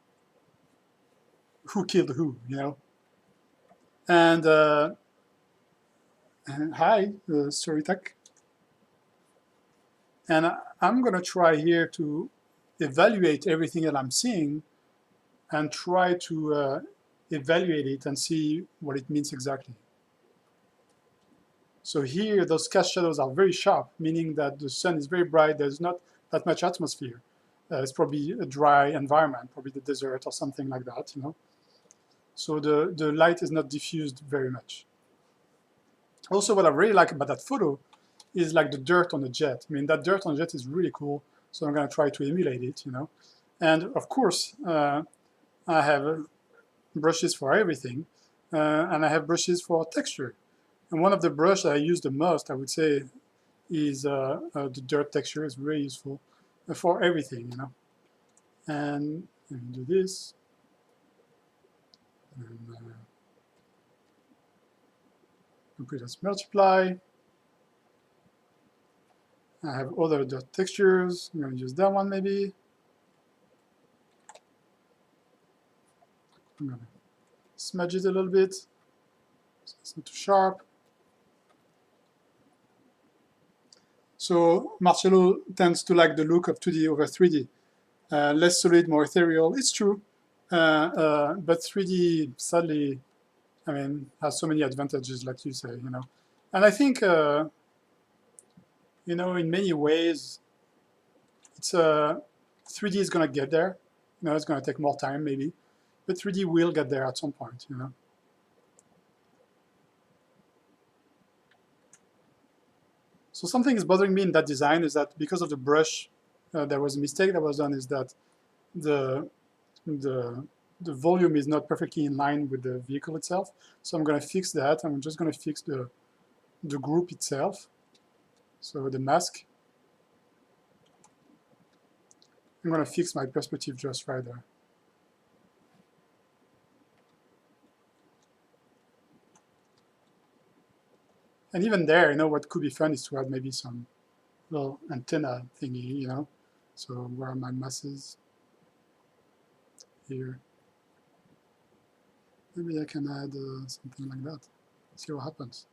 who killed who. You know, and hi, Storytech. And I'm going to try here to evaluate everything that I'm seeing and try to evaluate it and see what it means exactly. So here, those cast shadows are very sharp, meaning that the sun is very bright. There's not that much atmosphere. It's probably a dry environment, probably the desert or something like that, you know. So the light is not diffused very much. Also, what I really like about that photo is like the dirt on the jet. I mean, that dirt on the jet is really cool. So I'm going to try to emulate it, you know. And of course, I have brushes for everything, and I have brushes for texture. And one of the brushes I use the most, I would say, is the dirt texture. Is very useful for everything, you know. And let me do this. And, put as multiply. I have other dirt textures. I'm going to use that one maybe. I'm going to smudge it a little bit so it's not too sharp. So Marcello tends to like the look of 2D over 3D. Less solid, more ethereal. It's true. But 3D, sadly, I mean, has so many advantages, like you say, you know. And I think, you know, in many ways, it's 3D is going to get there. You know, it's going to take more time, maybe. But 3D will get there at some point, you know. So something is bothering me in that design is that because of the brush, there was a mistake that was done, is that the volume is not perfectly in line with the vehicle itself. So I'm going to fix that. I'm just going to fix the group itself. So the mask. I'm going to fix my perspective just right there. And even there, you know, what could be fun is to add maybe some little antenna thingy, you know. So where are my masses? Here. Maybe I can add something like that. See what happens.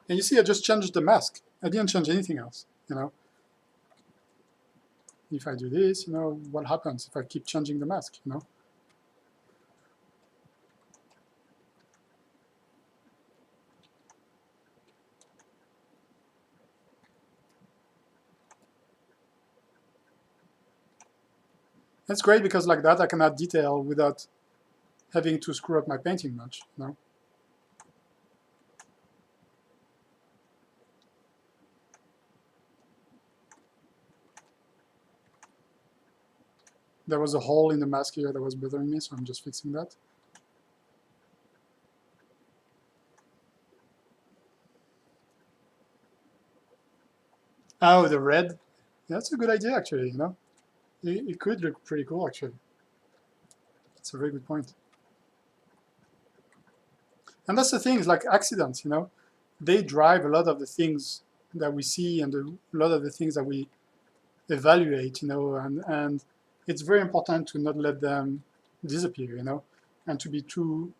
And you see, I just changed the mask. I didn't change anything else, you know. If I do this, you know, what happens if I keep changing the mask, you know? That's great because like that I can add detail without having to screw up my painting much, you know? There was a hole in the mask here that was bothering me, so I'm just fixing that. Oh, the red. Yeah, that's a good idea, actually, you know? It could look pretty cool, actually. That's a very good point. And that's the thing, is like accidents, you know? They drive a lot of the things that we see and a lot of the things that we evaluate, you know, and it's very important to not let them disappear, you know, and to be too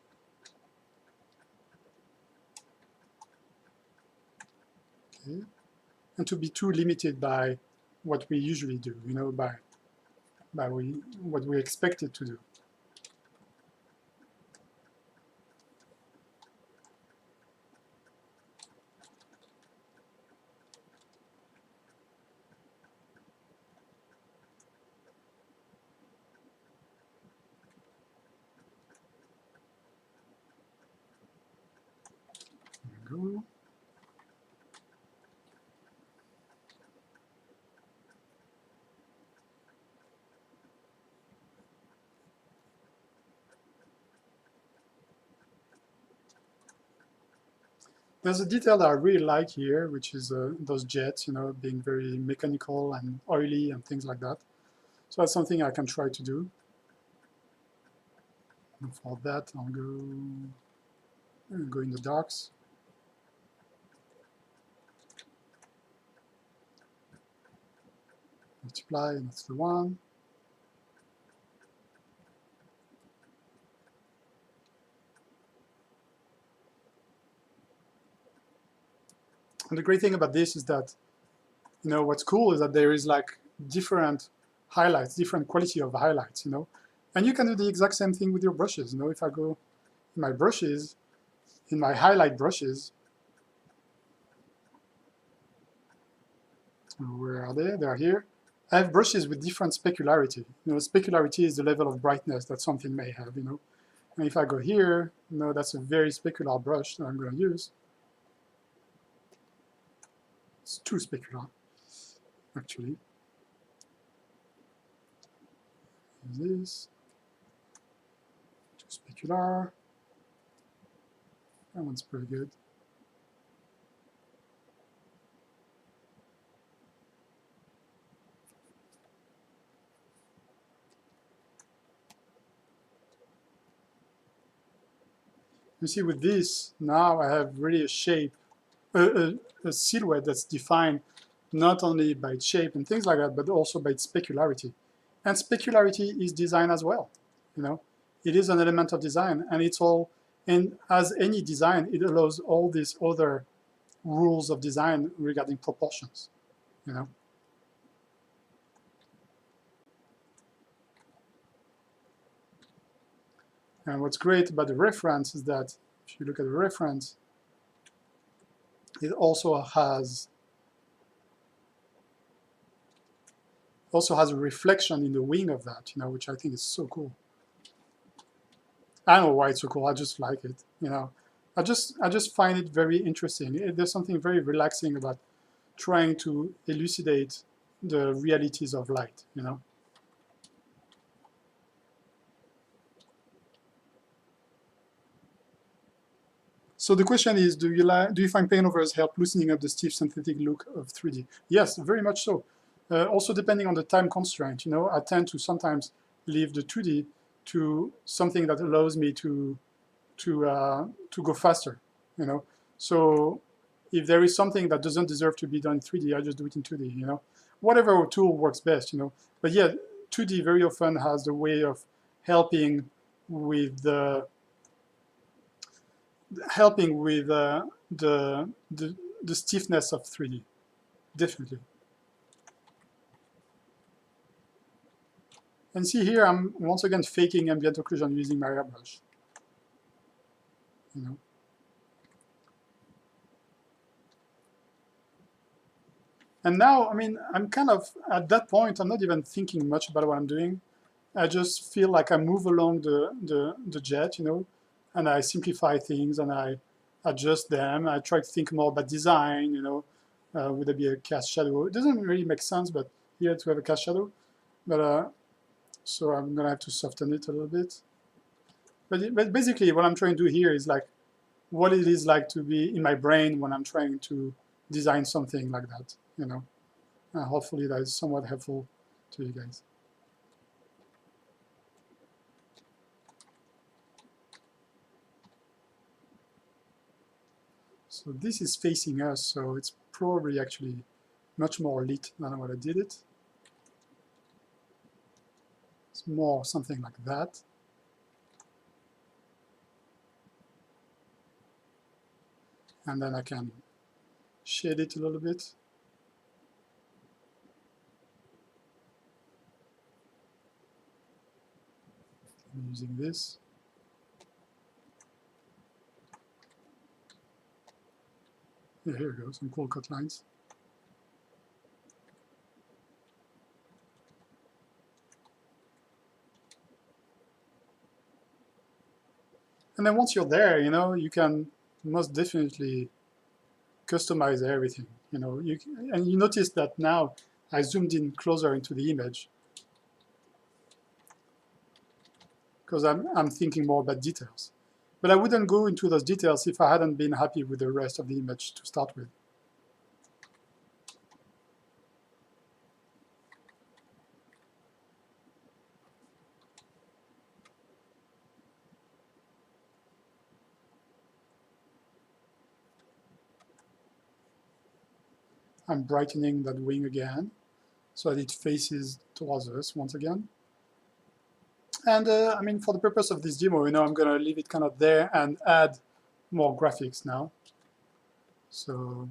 limited by what we usually do, you know, by what we expected to do. There we go. There's a detail that I really like here, which is those jets, you know, being very mechanical and oily and things like that. So that's something I can try to do. And for that, I'll go in the darks. Multiply, and that's the one. And the great thing about this is that, you know, what's cool is that there is like different highlights, different quality of highlights, you know. And you can do the exact same thing with your brushes, you know. If I go in my brushes, in my highlight brushes, where are they? They're here. I have brushes with different specularity. You know, specularity is the level of brightness that something may have, you know. And if I go here, you know, that's a very specular brush that I'm going to use. It's too specular, actually. Use this. Too specular. That one's pretty good. You see, with this, now I have really a shape a silhouette that's defined not only by its shape and things like that, but also by its specularity. And specularity is design as well. You know, it is an element of design, and it's all. And as any design, it allows all these other rules of design regarding proportions. You know. And what's great about the reference is that if you look at the reference, it also has a reflection in the wing of that, you know, which I think is so cool. I don't know why it's so cool. I just like it, you know. I just find it very interesting. There's something very relaxing about trying to elucidate the realities of light, you know. So the question is, do you find paint overs help loosening up the stiff synthetic look of 3D? Yes, very much so. Also depending on the time constraint, you know, I tend to sometimes leave the 2D to something that allows me to go faster, you know. So if there is something that doesn't deserve to be done in 3D, I just do it in 2D, you know. Whatever tool works best, you know. But yeah, 2D very often has the way of helping with the the stiffness of 3D, definitely. And see here, I'm once again faking ambient occlusion using my airbrush, you know. And now, I mean, I'm kind of, at that point, I'm not even thinking much about what I'm doing. I just feel like I move along the jet, you know, and I simplify things and I adjust them. I try to think more about design, you know. Would there be a cast shadow? It doesn't really make sense, but here to have a cast shadow. But so I'm gonna have to soften it a little bit. But basically, what I'm trying to do here is like what it is like to be in my brain when I'm trying to design something like that, you know. Hopefully that is somewhat helpful to you guys. So this is facing us, so it's probably actually much more lit than what I did it. It's more something like that. And then I can shade it a little bit. I'm using this. Yeah, here we go, some cool cut lines. And then once you're there, you know, you can most definitely customize everything, you know. And you notice that now I zoomed in closer into the image because I'm thinking more about details. But I wouldn't go into those details if I hadn't been happy with the rest of the image to start with. I'm brightening that wing again so that it faces towards us once again. And I mean, for the purpose of this demo, you know, I'm gonna leave it kind of there and add more graphics now. So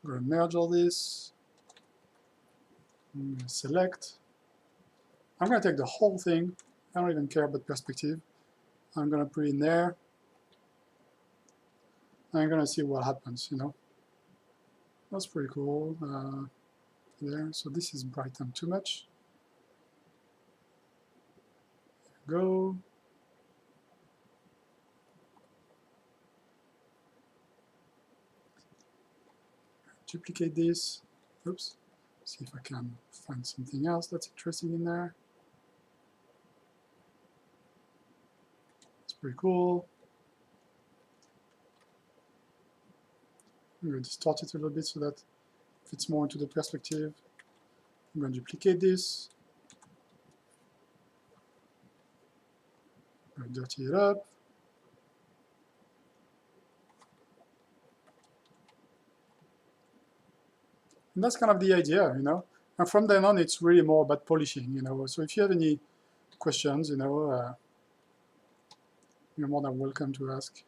I'm gonna merge all this. I'm gonna select. I'm gonna take the whole thing. I don't even care about perspective. I'm gonna put it in there. I'm gonna see what happens, you know. That's pretty cool. There, so this is brightened too much. Go. Duplicate this. Oops. See if I can find something else that's interesting in there. It's pretty cool. I'm going to distort it a little bit so that it fits more into the perspective. I'm going to duplicate this. I'm going to dirty it up. And that's kind of the idea, you know. And from then on, it's really more about polishing, you know. So if you have any questions, you know, you're more than welcome to ask.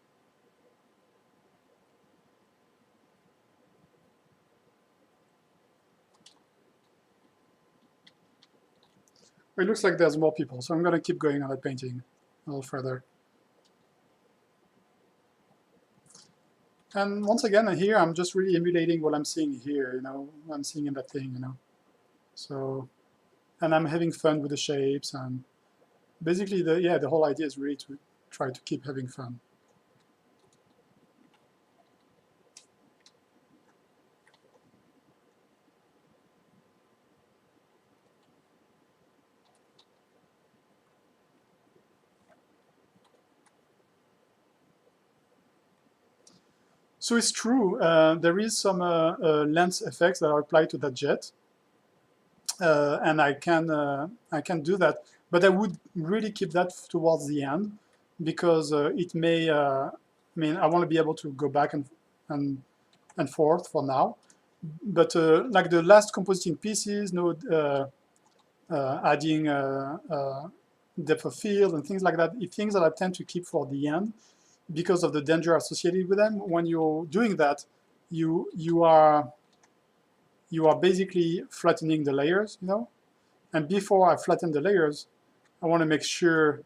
It looks like there's more people, so I'm going to keep going on that painting a little further. And once again, here I'm just really emulating what I'm seeing here, you know, what I'm seeing in that thing, you know. So, and I'm having fun with the shapes, and basically, the whole idea is really to try to keep having fun. So it's true, there is some lens effects that are applied to that jet, and I can do that, but I would really keep that towards the end, because it may, I mean, I want to be able to go back and forth for now, but like the last compositing pieces, no, adding depth of field and things like that, things that I tend to keep for the end, because of the danger associated with them. When you're doing that, you are basically flattening the layers, you know. And before I flatten the layers, I want to make sure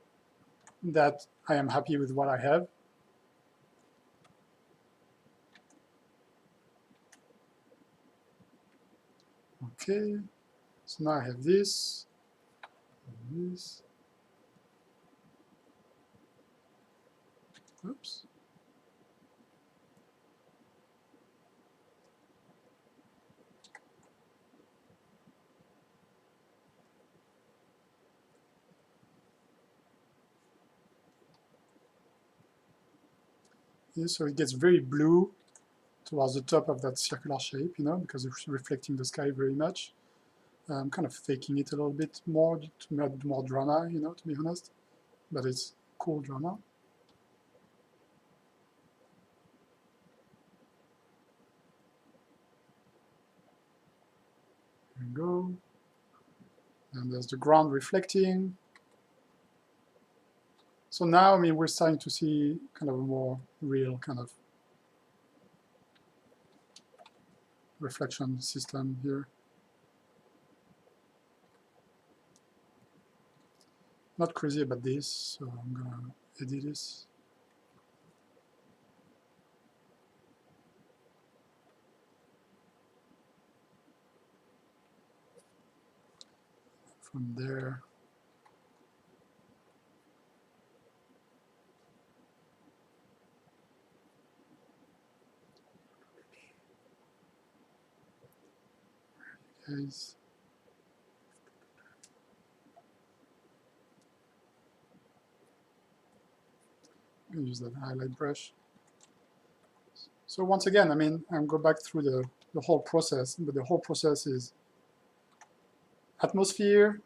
that I am happy with what I have. Okay, so now I have this, and this. Oops. Yeah, so it gets very blue towards the top of that circular shape, you know, because it's reflecting the sky very much. I'm kind of faking it a little bit more to add more drama, you know, to be honest, but it's cool drama. There we go. And there's the ground reflecting. So now, I mean, we're starting to see kind of a more real kind of reflection system here. Not crazy about this, so I'm gonna edit this. From there. Guys. I'm gonna use that highlight brush. So once again, I mean, I'm go back through the whole process, but the whole process is atmosphere,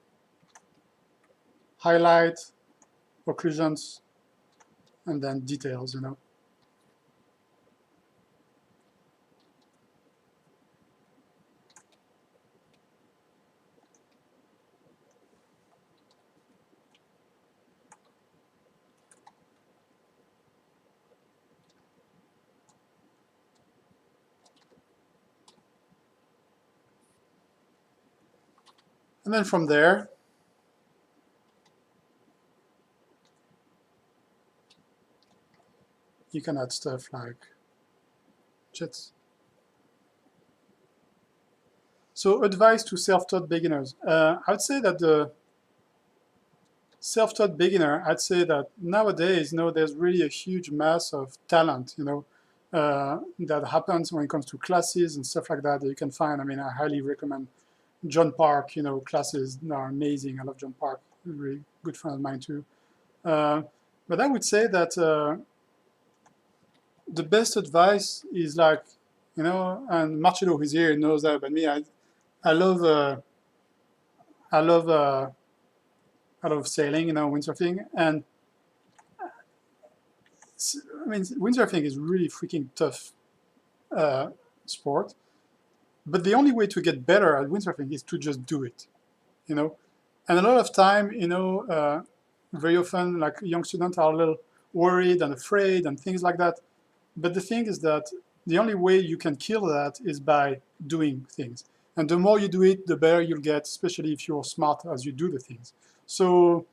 highlight, occlusions, and then details, you know. And then from there, you can add stuff like jets. So advice to self-taught beginners. I would say that the self-taught beginner, I'd say that nowadays, you know, there's really a huge mass of talent, you know, that happens when it comes to classes and stuff like that you can find. I mean, I highly recommend John Park, you know, classes are amazing. I love John Park, a really good friend of mine too. But I would say that the best advice is like, you know, and Marcello who's here knows that about me. I love sailing, you know, windsurfing, and I mean, windsurfing is really freaking tough sport. But the only way to get better at windsurfing is to just do it, you know. And a lot of time, you know, very often, like young students are a little worried and afraid and things like that. But the thing is that the only way you can kill that is by doing things. And the more you do it, the better you'll get, especially if you're smart as you do the things. So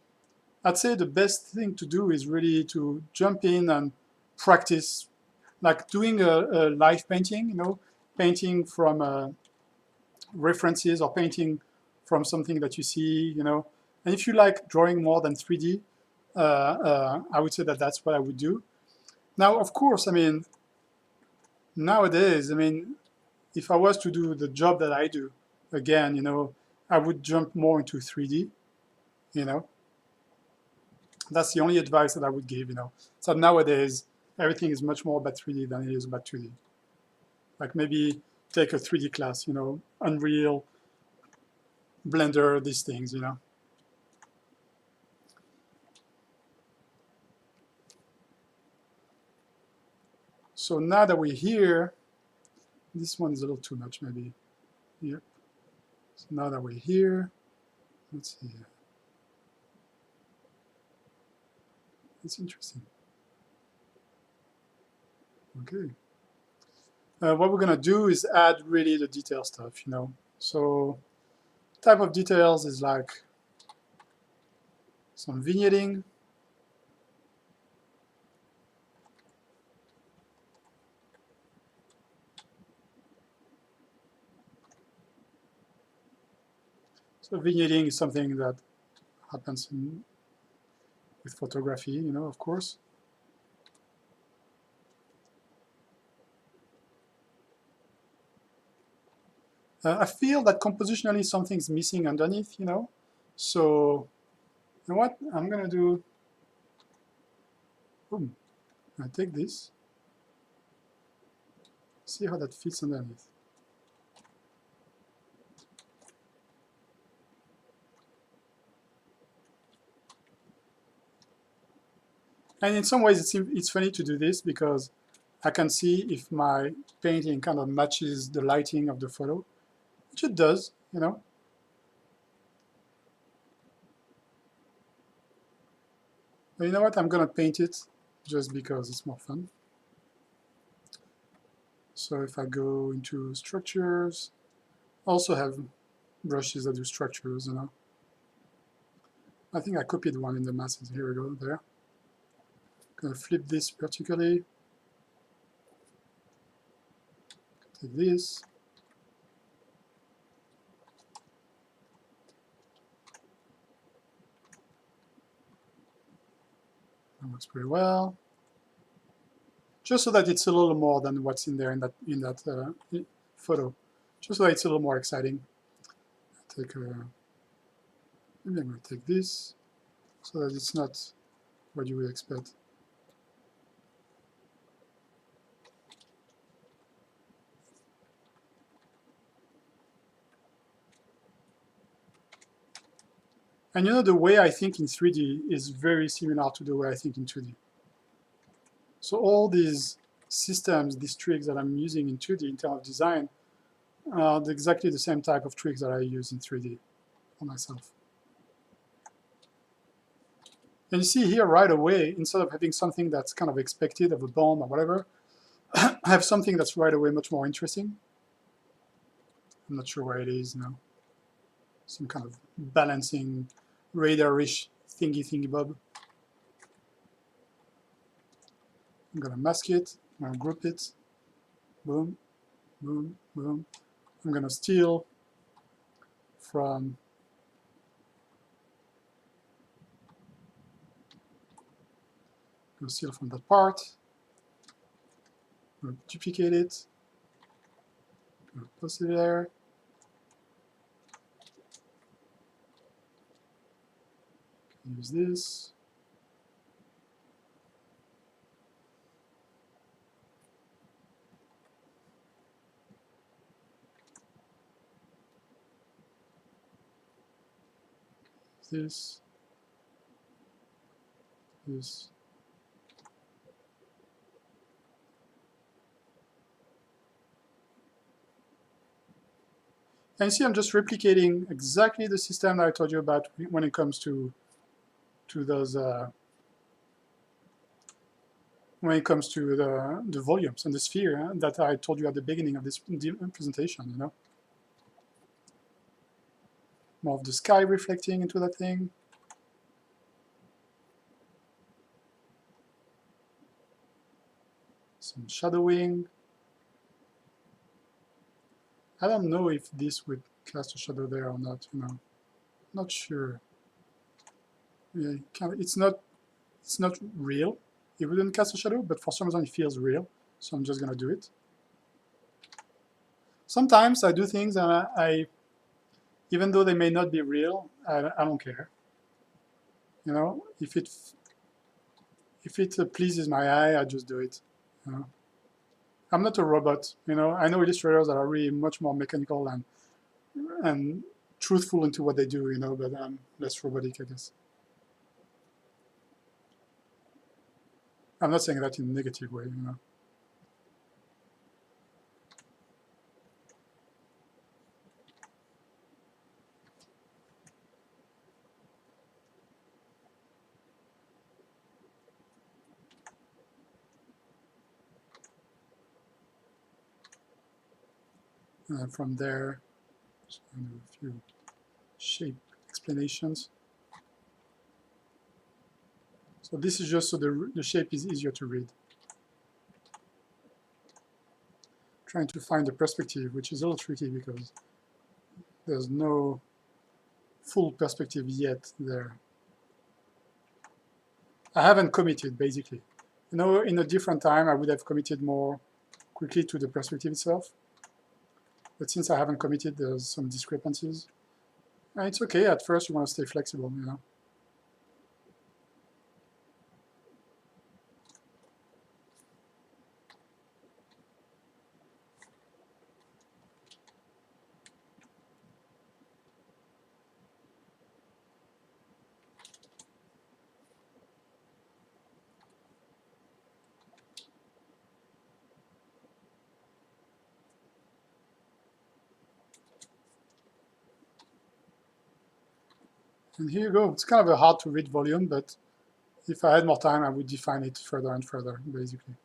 I'd say the best thing to do is really to jump in and practice, like doing a live painting, you know, painting from references or painting from something that you see, you know. And if you like drawing more than 3D, I would say that that's what I would do. Now, of course, I mean, nowadays, I mean, if I was to do the job that I do, again, you know, I would jump more into 3D, you know. That's the only advice that I would give, you know. So nowadays, everything is much more about 3D than it is about 2D. Like maybe take a 3D class, you know, Unreal, Blender, these things, you know. So now that we're here, this one is a little too much maybe. Yep. So now that we're here, let's see. That's interesting. Okay. What we're gonna do is add really the detail stuff, you know. So type of details is like some vignetting. So vignetting is something that happens with photography, you know, of course. I feel that compositionally something's missing underneath, you know. So, you know what? I'm gonna do, boom. I take this, see how that fits underneath. And in some ways, it's funny to do this because I can see if my painting kind of matches the lighting of the photo, which it does, you know. But you know what? I'm gonna paint it just because it's more fun. So if I go into structures, I also have brushes that do structures, you know. I think I copied one in the masses. Here we go, there. Gonna flip this vertically. Take this. That works pretty well. Just so that it's a little more than what's in there in that photo. Just so that it's a little more exciting. Maybe I'm gonna take this so that it's not what you would expect. And you know, the way I think in 3D is very similar to the way I think in 2D. So all these systems, these tricks that I'm using in 2D in terms of design, are exactly the same type of tricks that I use in 3D for myself. And you see here right away, instead of having something that's kind of expected of a bomb or whatever, I have something that's right away much more interesting. I'm not sure where it is now. Some kind of balancing radar-ish thingy bob. I'm gonna mask it, I'm gonna group it, boom, boom, boom. I'm gonna steal from that part. I'm gonna duplicate it, I'm gonna post it there. Use this. This. And see, I'm just replicating exactly the system that I told you about when it comes to those when it comes to the volumes and the sphere that I told you at the beginning of this presentation. You know, more of the sky reflecting into that thing. Some shadowing. I don't know if this would cast a shadow there or not. You know, not sure. Yeah, it's not real. It wouldn't cast a shadow, but for some reason it feels real. So I'm just gonna do it. Sometimes I do things and I even though they may not be real, I don't care. You know, if it pleases my eye, I just do it. You know? I'm not a robot. You know, I know illustrators that are really much more mechanical and truthful into what they do. You know, but I'm less robotic, I guess. I'm not saying that in a negative way. You know. From there, just going to do a few shape explanations. So this is just so the shape is easier to read. Trying to find the perspective, which is a little tricky because there's no full perspective yet there. I haven't committed, basically. You know, in a different time, I would have committed more quickly to the perspective itself. But since I haven't committed, there's some discrepancies. And it's okay, at first you want to stay flexible, you know. And here you go. It's kind of a hard to read volume, but if I had more time, I would define it further and further, basically.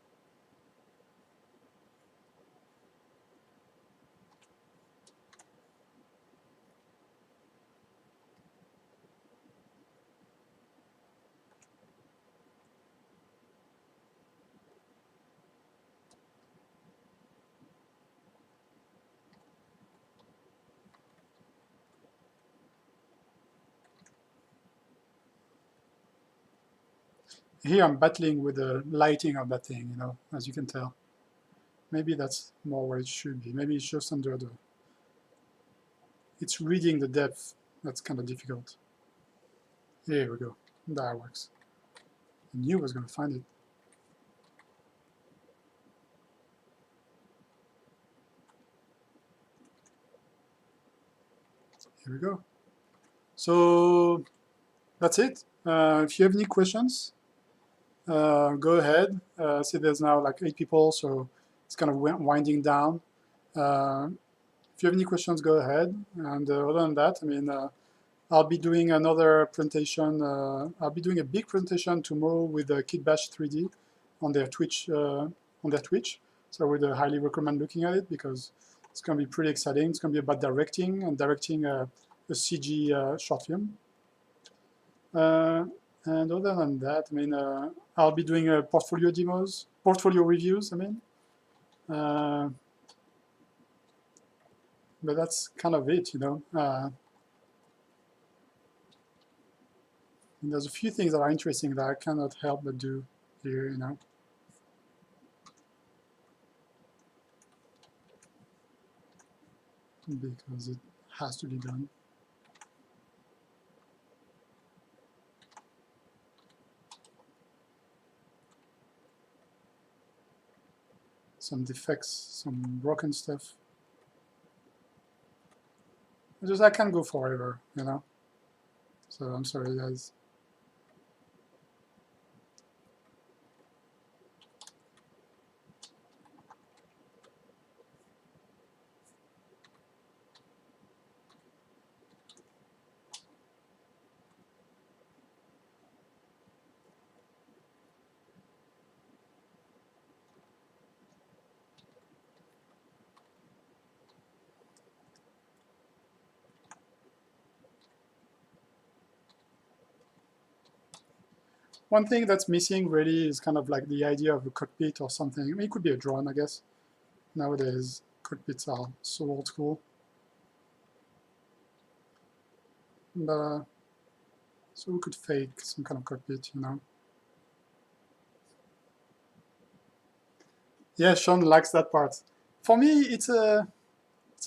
Here I'm battling with the lighting of that thing, you know, as you can tell. Maybe that's more where it should be. Maybe it's just under the... It's reading the depth. That's kind of difficult. Here we go. That works. I knew I was going to find it. Here we go. So that's it. If you have any questions, go ahead. See, there's now like 8 people, so it's kind of winding down. If you have any questions, go ahead. And other than that, I mean, I'll be doing another presentation. I'll be doing a big presentation tomorrow with Kitbash 3D on their Twitch. So I would highly recommend looking at it because it's going to be pretty exciting. It's going to be about directing a CG short film. And other than that, I mean, I'll be doing portfolio reviews, I mean. But that's kind of it, you know. And there's a few things that are interesting that I cannot help but do here, you know. Because it has to be done. Some defects, some broken stuff. I can't go forever, you know. So I'm sorry, guys. One thing that's missing really is kind of like the idea of a cockpit or something. I mean, it could be a drone, I guess. Nowadays, cockpits are so old school. But, so we could fake some kind of cockpit, you know. Yeah, Sean likes that part. For me, it's a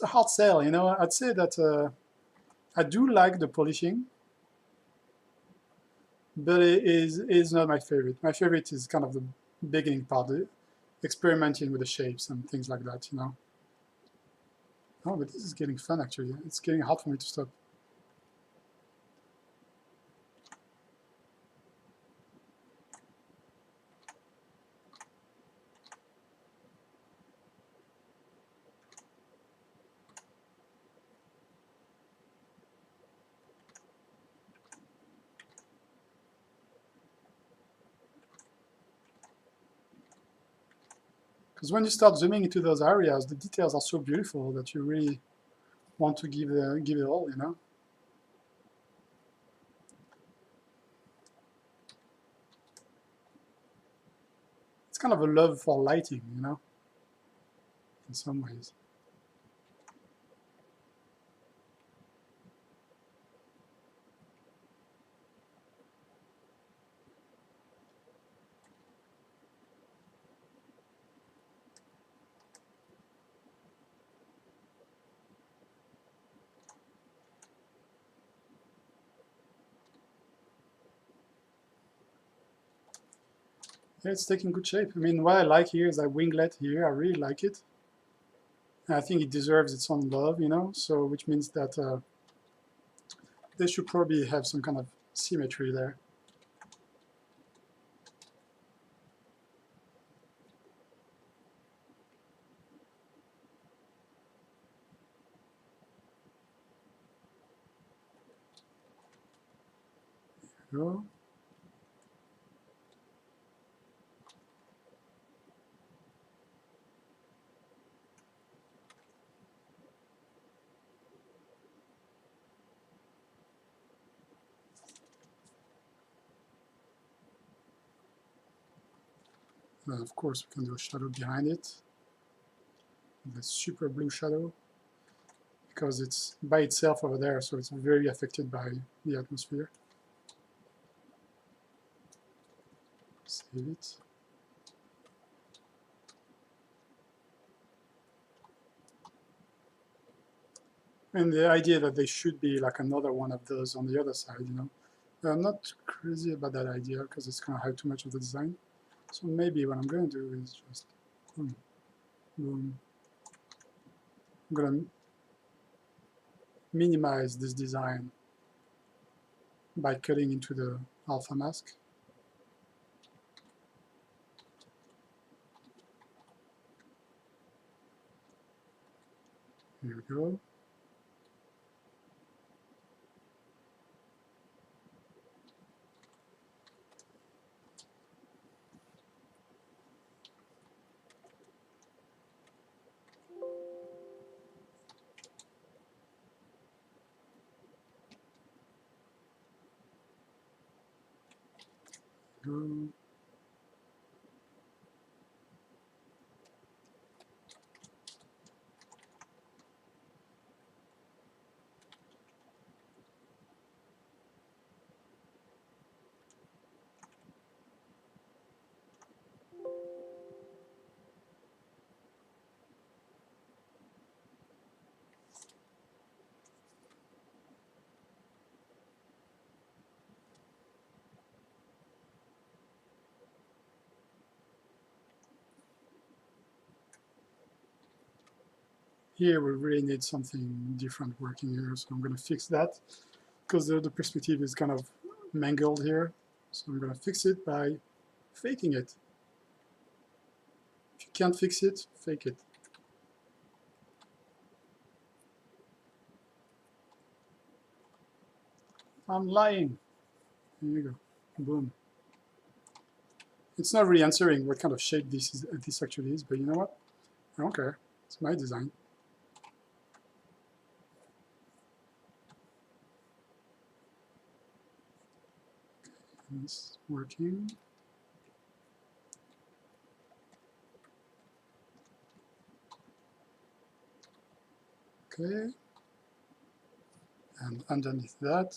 hard sell, you know. I'd say that I do like the polishing, but it is not my favorite. My favorite is kind of the beginning part, the experimenting with the shapes and things like that, you know. Oh, but this is getting fun, actually. It's getting hard for me to stop. Because when you start zooming into those areas, the details are so beautiful that you really want to give it all, you know. It's kind of a love for lighting, you know, in some ways. Yeah, it's taking good shape. I mean, what I like here is that winglet here. I really like it. And I think it deserves its own love, you know. So, which means that they should probably have some kind of symmetry there. There you go. Of course, we can do a shadow behind it. The super blue shadow, because it's by itself over there, so it's very affected by the atmosphere. Save it. And the idea that they should be like another one of those on the other side, you know. I'm not crazy about that idea because it's going to hide too much of the design. So maybe what I'm going to do is just boom, boom. I'm going to minimize this design by cutting into the alpha mask. Here we go. Go. Here we really need something different working here, so I'm going to fix that because the perspective is kind of mangled here. So I'm going to fix it by faking it. If you can't fix it, fake it. I'm lying. Here you go. Boom. It's not really answering what kind of shape this actually is, but you know what? I don't care. It's my design. It's working. Okay. And underneath that,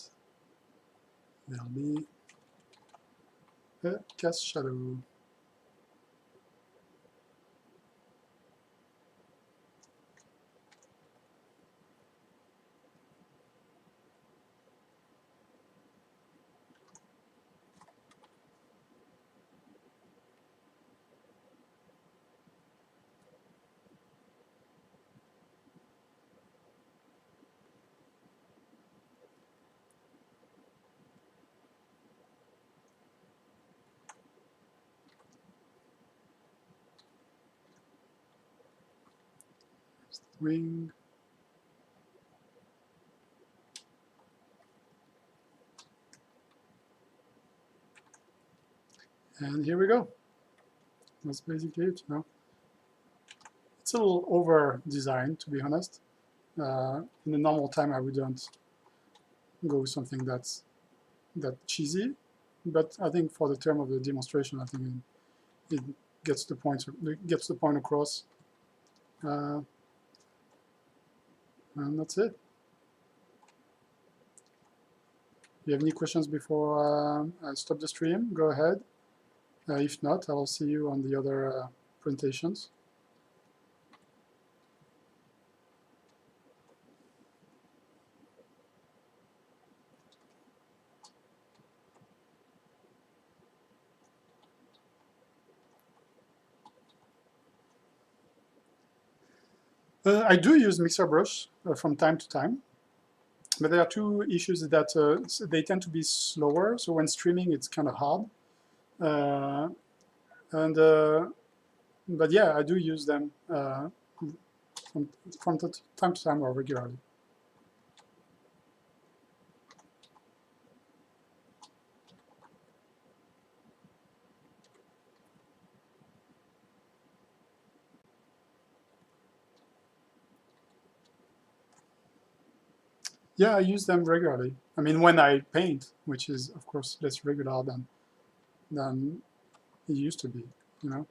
there'll be a cast shadow. Wing. And here we go. That's basically it, you know. It's a little over designed, to be honest. In a normal time, I wouldn't go with something that's that cheesy, but I think for the term of the demonstration, I think it gets the point across. And that's it. If you have any questions before I stop the stream, go ahead. If not, I will see you on the other presentations. I do use Mixer Brush from time to time, but there are two issues that they tend to be slower. So when streaming, it's kind of hard. But yeah, I do use them from time to time or regularly. Yeah, I use them regularly. I mean, when I paint, which is, of course, less regular than it used to be, you know.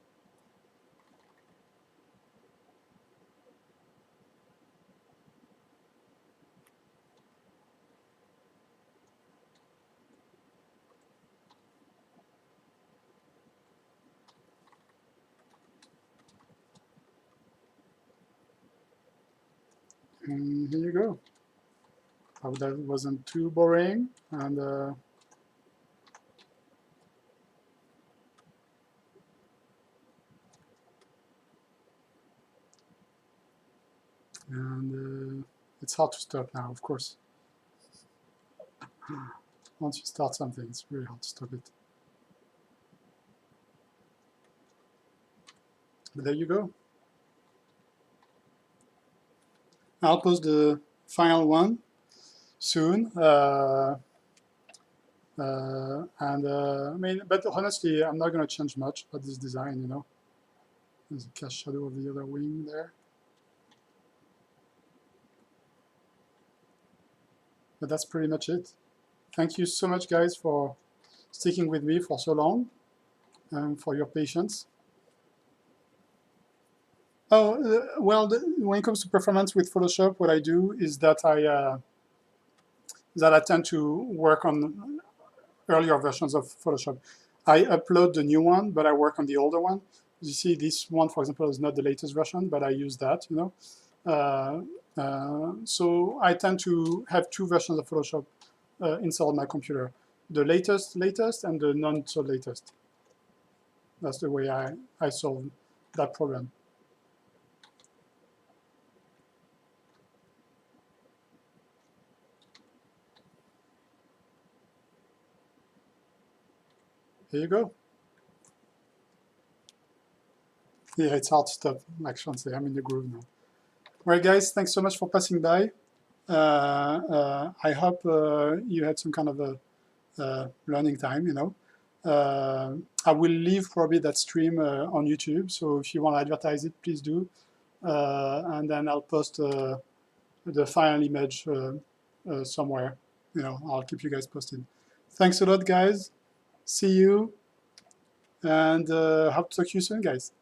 And here you go. I hope that wasn't too boring. And it's hard to stop now, of course. Once you start something, it's really hard to stop it. But there you go. I'll post the final one soon. I mean, but honestly, I'm not going to change much about this design, you know. There's a cast shadow of the other wing there. But that's pretty much it. Thank you so much, guys, for sticking with me for so long and for your patience. Oh, well, when it comes to performance with Photoshop, what I do is that I tend to work on earlier versions of Photoshop. I upload the new one, but I work on the older one. You see, this one, for example, is not the latest version, but I use that, you know. So I tend to have two versions of Photoshop installed on my computer, the latest, and the non-so-latest. That's the way I solve that problem. Here you go. Yeah, it's hard to stop, like Sean said. I'm in the groove now. All right, guys, thanks so much for passing by. I hope you had some kind of a learning time, you know. I will leave probably that stream on YouTube, so if you want to advertise it, please do. And then I'll post the final image somewhere. You know, I'll keep you guys posted. Thanks a lot, guys. See you, and hope to talk to you soon, guys.